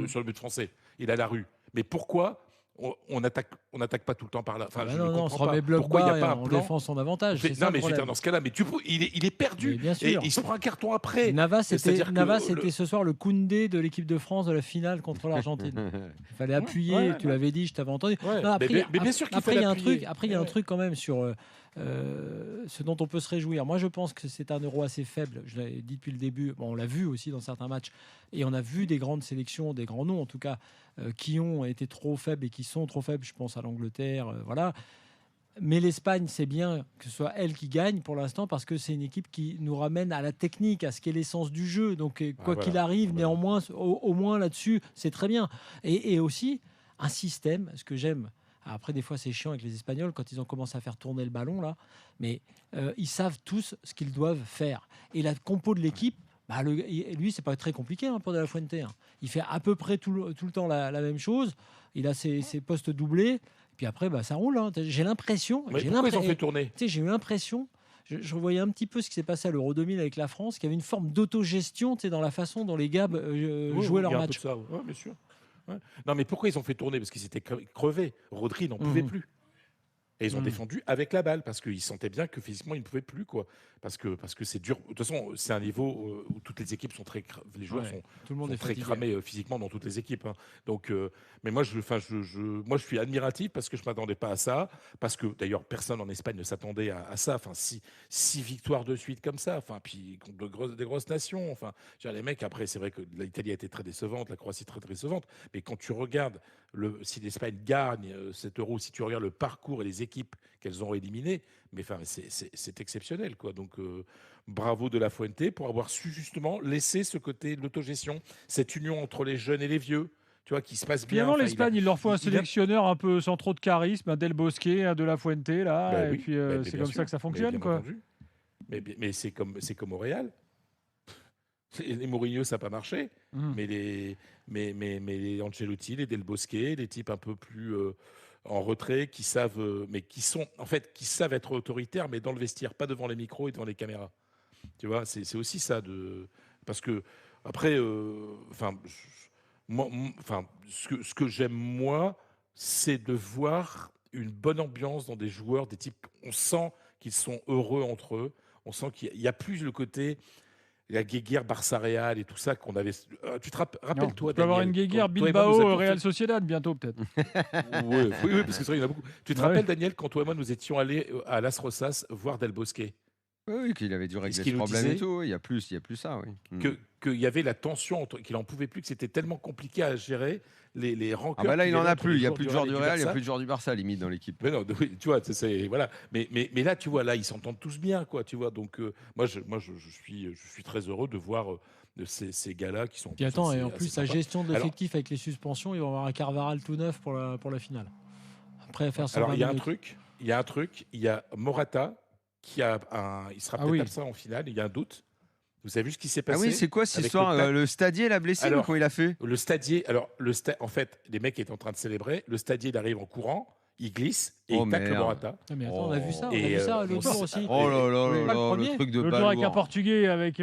Speaker 17: sur le but français. Il est à la rue. Mais pourquoi on n'attaque pas tout le temps par là. Enfin, je ne comprends
Speaker 3: on se remet
Speaker 17: pas.
Speaker 3: bloc
Speaker 17: Pourquoi il n'y
Speaker 3: bas
Speaker 17: a pas
Speaker 3: et
Speaker 17: un
Speaker 3: on
Speaker 17: plan
Speaker 3: défend son avantage.
Speaker 17: Non, mais je veux dire, dans ce cas-là, il est perdu. Et il se prend un carton après.
Speaker 3: Navas était ce soir le Koundé de l'équipe de France de la finale contre l'Argentine. Il fallait appuyer, tu l'avais dit, je t'avais entendu.
Speaker 17: Ouais. Non, mais bien sûr qu'il fallait appuyer.
Speaker 3: Après, il y a un truc quand même sur ce dont on peut se réjouir. Moi, je pense que c'est un euro assez faible. Je l'ai dit depuis le début. Bon, on l'a vu aussi dans certains matchs. Et on a vu des grandes sélections, des grands noms en tout cas, qui ont été trop faibles et qui sont trop faibles. Je pense à l'Angleterre, voilà. Mais l'Espagne, c'est bien que ce soit elle qui gagne pour l'instant parce que c'est une équipe qui nous ramène à la technique, à ce qu'est l'essence du jeu. Donc, quoi qu'il arrive, néanmoins, au moins là-dessus, c'est très bien. Et aussi, un système, ce que j'aime. Après, des fois, c'est chiant avec les Espagnols quand ils ont commencé à faire tourner le ballon, là. Mais ils savent tous ce qu'ils doivent faire. Et la compo de l'équipe, lui, c'est pas très compliqué pour De La Fuente. Il fait à peu près tout le temps la même chose. Il a ses postes doublés. Puis après, ça roule. J'ai l'impression.
Speaker 17: Mais pourquoi ils ont fait tourner ?
Speaker 3: J'ai eu l'impression. Je revoyais un petit peu ce qui s'est passé à l'Euro 2000 avec la France, qu'il y avait une forme d'autogestion dans la façon dont les gars jouaient leur match.
Speaker 17: Oui, bien sûr. Ouais. Non, mais pourquoi ils ont fait tourner ? Parce qu'ils étaient crevés. Rodri n'en pouvait plus. Et ils ont défendu avec la balle parce qu'ils sentaient bien que physiquement ils ne pouvaient plus, quoi. Parce que c'est dur. De toute façon, c'est un niveau où toutes les équipes sont très, les joueurs sont très cramés physiquement dans toutes les équipes. Donc, mais moi, je suis admiratif parce que je m'attendais pas à ça. Parce que d'ailleurs, personne en Espagne ne s'attendait à ça. Enfin, six victoires de suite comme ça. Enfin, puis contre des grosses nations. Enfin, les mecs. Après, c'est vrai que l'Italie a été très décevante, la Croatie très décevante. Mais quand tu regardes si l'Espagne gagne cet Euro, si tu regardes le parcours et les équipes qu'elles ont éliminées, mais enfin, c'est exceptionnel, quoi. Donc, bravo De La Fuente pour avoir su justement laisser ce côté de l'autogestion, cette union entre les jeunes et les vieux, tu vois, qui se passe bien.
Speaker 1: Finalement, l'Espagne, il leur faut un sélectionneur un peu sans trop de charisme, un Del Bosque, un De La Fuente, là, et puis c'est comme ça que ça fonctionne, quoi.
Speaker 17: Mais c'est comme au Real. Les Mourinho, ça n'a pas marché, mais les Ancelotti, les Del Bosque, les types un peu plus en retrait, qui savent être autoritaires, mais dans le vestiaire, pas devant les micros et devant les caméras. Tu vois, c'est aussi ça parce que après, ce que j'aime moi, c'est de voir une bonne ambiance dans des joueurs, des types. On sent qu'ils sont heureux entre eux. On sent qu'il y a plus le côté. La guéguerre Barça-Real et tout ça qu'on avait. Tu te rappelles-toi,
Speaker 1: tu peux avoir une guéguerre Bilbao Real Sociedad bientôt peut-être.
Speaker 17: oui, parce que c'est vrai, il y en a beaucoup. Tu te rappelles, Daniel, quand toi et moi nous étions allés à Las Rosas voir Del Bosque?
Speaker 2: Oui, qu'il avait dû régler ce problème et tout. Il y a plus ça, oui.
Speaker 17: Qu'il y avait la tension, qu'il n'en pouvait plus, que c'était tellement compliqué à gérer. Les rancœurs.
Speaker 2: Ah bah là, il n'en a plus. Il n'y a plus de joueurs du Real, il n'y a plus de joueurs du Barça, limite, dans l'équipe.
Speaker 17: Mais non, oui, tu vois, voilà. Mais là, tu vois, là, ils s'entendent tous bien, quoi. Tu vois, donc moi, je suis très heureux de voir ces gars-là qui sont.
Speaker 3: Et attends, et en plus, sa gestion de l'effectif avec les suspensions, ils vont avoir un Carvaral tout neuf pour la finale. Après, faire ça.
Speaker 17: Alors, il y a un truc. Il y a Morata il sera peut-être absent en finale. Il y a un doute. Vous avez vu ce qui s'est passé?
Speaker 2: Ah oui, c'est quoi cette histoire? Le Stadier l'a blessé, ou comment il a fait?
Speaker 17: Le Stadier, en fait, les mecs étaient en train de célébrer. Le Stadier, il arrive en courant, il glisse et il tacle Morata.
Speaker 3: Ah mais attends, on a vu ça, l'autre jour aussi.
Speaker 2: Oh là là, le truc de
Speaker 1: l'autre jour avec un Portugais, avec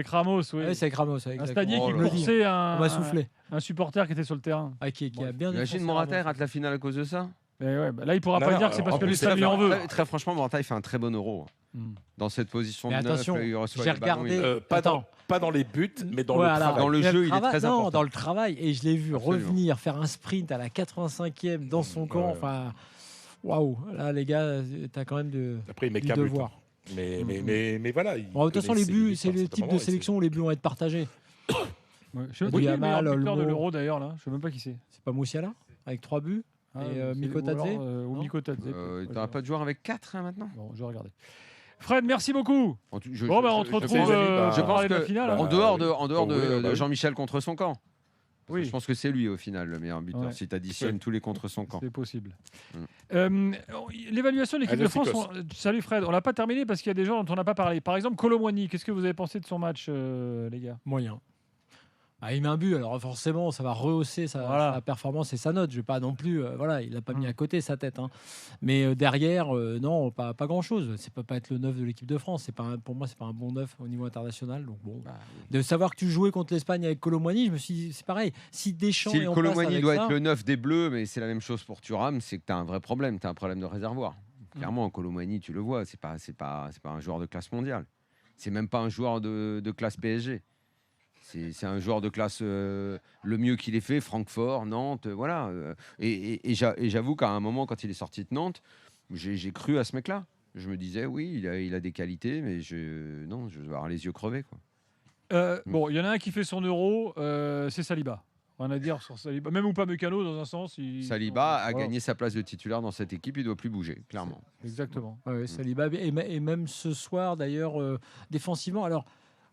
Speaker 1: Ramos. Oui,
Speaker 3: c'est avec Ramos.
Speaker 1: Un Stadier qui poussait un supporter qui était sur le terrain.
Speaker 3: Qui a bien.
Speaker 2: Imagine Morata rate la finale à cause de ça.
Speaker 1: Là, il pourra pas dire que c'est parce que l'Espagne lui en veut.
Speaker 2: Très franchement, Morata, il fait un très bon Euro. Dans cette position de neuf,
Speaker 3: il reçoit le ballon.
Speaker 17: Pas dans les buts, mais dans le travail.
Speaker 2: Dans le jeu, il est très important.
Speaker 3: Dans le travail. Et je l'ai vu revenir, faire un sprint à la 85e dans son camp. Enfin, waouh. Là, les gars, t'as quand même
Speaker 17: Après, il met qu'un but. Mais voilà.
Speaker 3: De toute façon, les buts, c'est le type de sélection où les buts vont être partagés.
Speaker 1: Je sais pas qui est le meilleur buteur de l'Euro, d'ailleurs. Là, je sais même pas qui c'est.
Speaker 3: C'est pas Moussiala avec 3 buts. Et Miko Tadze
Speaker 1: ou Miko Tadze.
Speaker 2: Tu n'auras pas de joueur avec 4 maintenant?
Speaker 1: Bon, je vais regarder. Fred, merci beaucoup. On te retrouve
Speaker 2: je pense
Speaker 1: de la finale.
Speaker 2: En dehors de Jean-Michel contre son camp.
Speaker 1: Oui.
Speaker 2: Je pense que c'est lui au final le meilleur buteur,
Speaker 1: Ouais.
Speaker 2: si tu additionnes tous les contre son camp.
Speaker 1: C'est possible.
Speaker 2: Mm.
Speaker 1: L'évaluation de l'équipe de France, salut Fred, on l'a pas terminé parce qu'il y a des gens dont on n'a pas parlé. Par exemple, Kolo Muani, qu'est-ce que vous avez pensé de son match, les gars?
Speaker 3: Moyen. Il met un but, alors forcément, ça va rehausser sa performance et sa note. Je vais pas non plus, il l'a pas mis à côté sa tête. Hein. Mais derrière, non, pas grand-chose. C'est pas être le neuf de l'équipe de France. Pour moi, c'est pas un bon neuf au niveau international. Donc bon, de savoir que tu jouais contre l'Espagne avec Kolo Muani, je me suis dit, c'est pareil. Si Deschamps
Speaker 2: Si
Speaker 3: est en
Speaker 2: Kolo
Speaker 3: place
Speaker 2: Muani
Speaker 3: avec
Speaker 2: doit
Speaker 3: ça,
Speaker 2: être le neuf des Bleus, mais c'est la même chose pour Thuram, c'est que tu as un vrai problème. Tu as un problème de réservoir. Clairement, Kolo Muani, tu le vois, c'est pas un joueur de classe mondiale. C'est même pas un joueur de classe PSG. C'est un joueur de classe le mieux qu'il ait fait, Francfort, Nantes, voilà. Et j'avoue qu'à un moment, quand il est sorti de Nantes, j'ai cru à ce mec-là. Je me disais, oui, il a des qualités, mais je vais avoir les yeux crevés, quoi.
Speaker 1: Bon, il y en a un qui fait son euro, c'est Saliba. Rien à dire sur Saliba. Même Upamecano, dans un sens.
Speaker 2: Saliba a gagné sa place de titulaire dans cette équipe, il ne doit plus bouger, clairement.
Speaker 1: Exactement.
Speaker 3: Ouais, Saliba, et même ce soir, d'ailleurs, défensivement. Alors,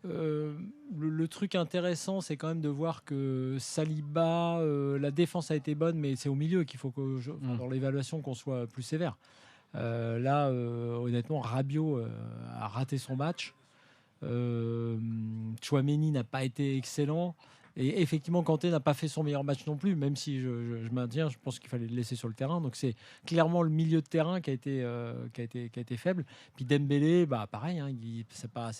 Speaker 3: le truc intéressant, c'est quand même de voir que Saliba, la défense a été bonne, mais c'est au milieu qu'il faut que, dans l'évaluation, qu'on soit plus sévère. Là, honnêtement, Rabiot a raté son match. Tchouaméni n'a pas été excellent. Et effectivement, Kanté n'a pas fait son meilleur match non plus, même si je maintiens, je pense qu'il fallait le laisser sur le terrain. Donc c'est clairement le milieu de terrain qui a été faible. Puis Dembélé, pareil, hein, c'est pas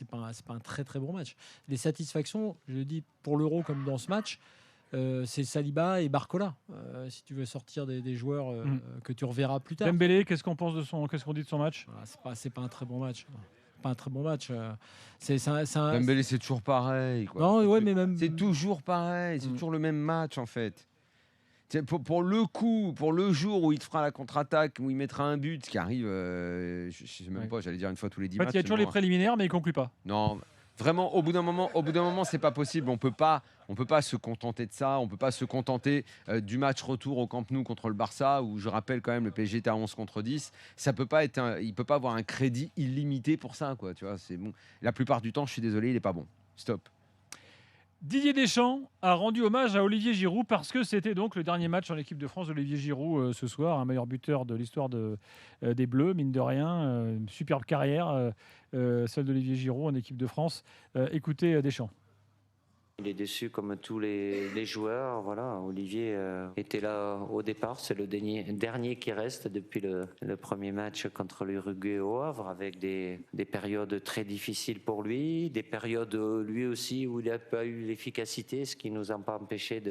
Speaker 3: un très très bon match. Les satisfactions, je le dis pour l'Euro comme dans ce match, c'est Saliba et Barcola. Si tu veux sortir des joueurs que tu reverras plus tard.
Speaker 1: Dembélé, qu'est-ce qu'on dit de son match?
Speaker 3: C'est pas un très bon match. Pas un très bon match.
Speaker 2: Dembélé, c'est toujours pareil. Quoi.
Speaker 3: Non, ouais, mais même...
Speaker 2: C'est toujours pareil. C'est toujours le même match, en fait. Pour le coup, pour le jour où il te fera la contre-attaque, où il mettra un but qui arrive, je sais même pas, j'allais dire une fois tous les 10 matchs.
Speaker 1: Il y a toujours les préliminaires, mais il conclut pas.
Speaker 2: Non, vraiment, au bout d'un moment, c'est pas possible. On peut pas se contenter de ça. On peut pas se contenter du match retour au Camp Nou contre le Barça, où je rappelle quand même le PSG était à 11 contre 10. Ça peut pas il peut pas avoir un crédit illimité pour ça, quoi. Tu vois, c'est bon. La plupart du temps, je suis désolé, il est pas bon. Stop.
Speaker 1: Didier Deschamps a rendu hommage à Olivier Giroud parce que c'était donc le dernier match en équipe de France d'Olivier Giroud ce soir, un meilleur buteur de l'histoire des Bleus, mine de rien, une superbe carrière, celle d'Olivier Giroud en équipe de France. Écoutez Deschamps.
Speaker 16: Il est déçu comme tous les joueurs. Voilà, Olivier était là au départ. C'est le dernier qui reste depuis le premier match contre l'Uruguay au Havre, avec des périodes très difficiles pour lui, des périodes lui aussi où il n'a pas eu l'efficacité, ce qui ne nous a pas empêché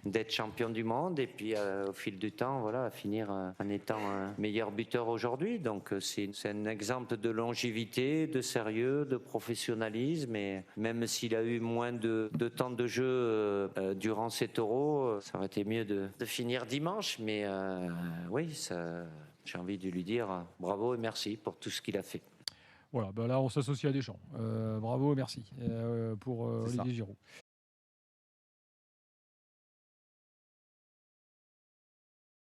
Speaker 16: d'être champion du monde. Et puis au fil du temps, voilà, finir en étant un meilleur buteur aujourd'hui. Donc c'est un exemple de longévité, de sérieux, de professionnalisme. Et même s'il a eu moins de temps de jeu durant cet Euro, ça aurait été mieux de finir dimanche, mais oui, j'ai envie de lui dire bravo et merci pour tout ce qu'il a fait.
Speaker 1: Voilà, là on s'associe à Deschamps. Bravo et merci pour Olivier Giroud.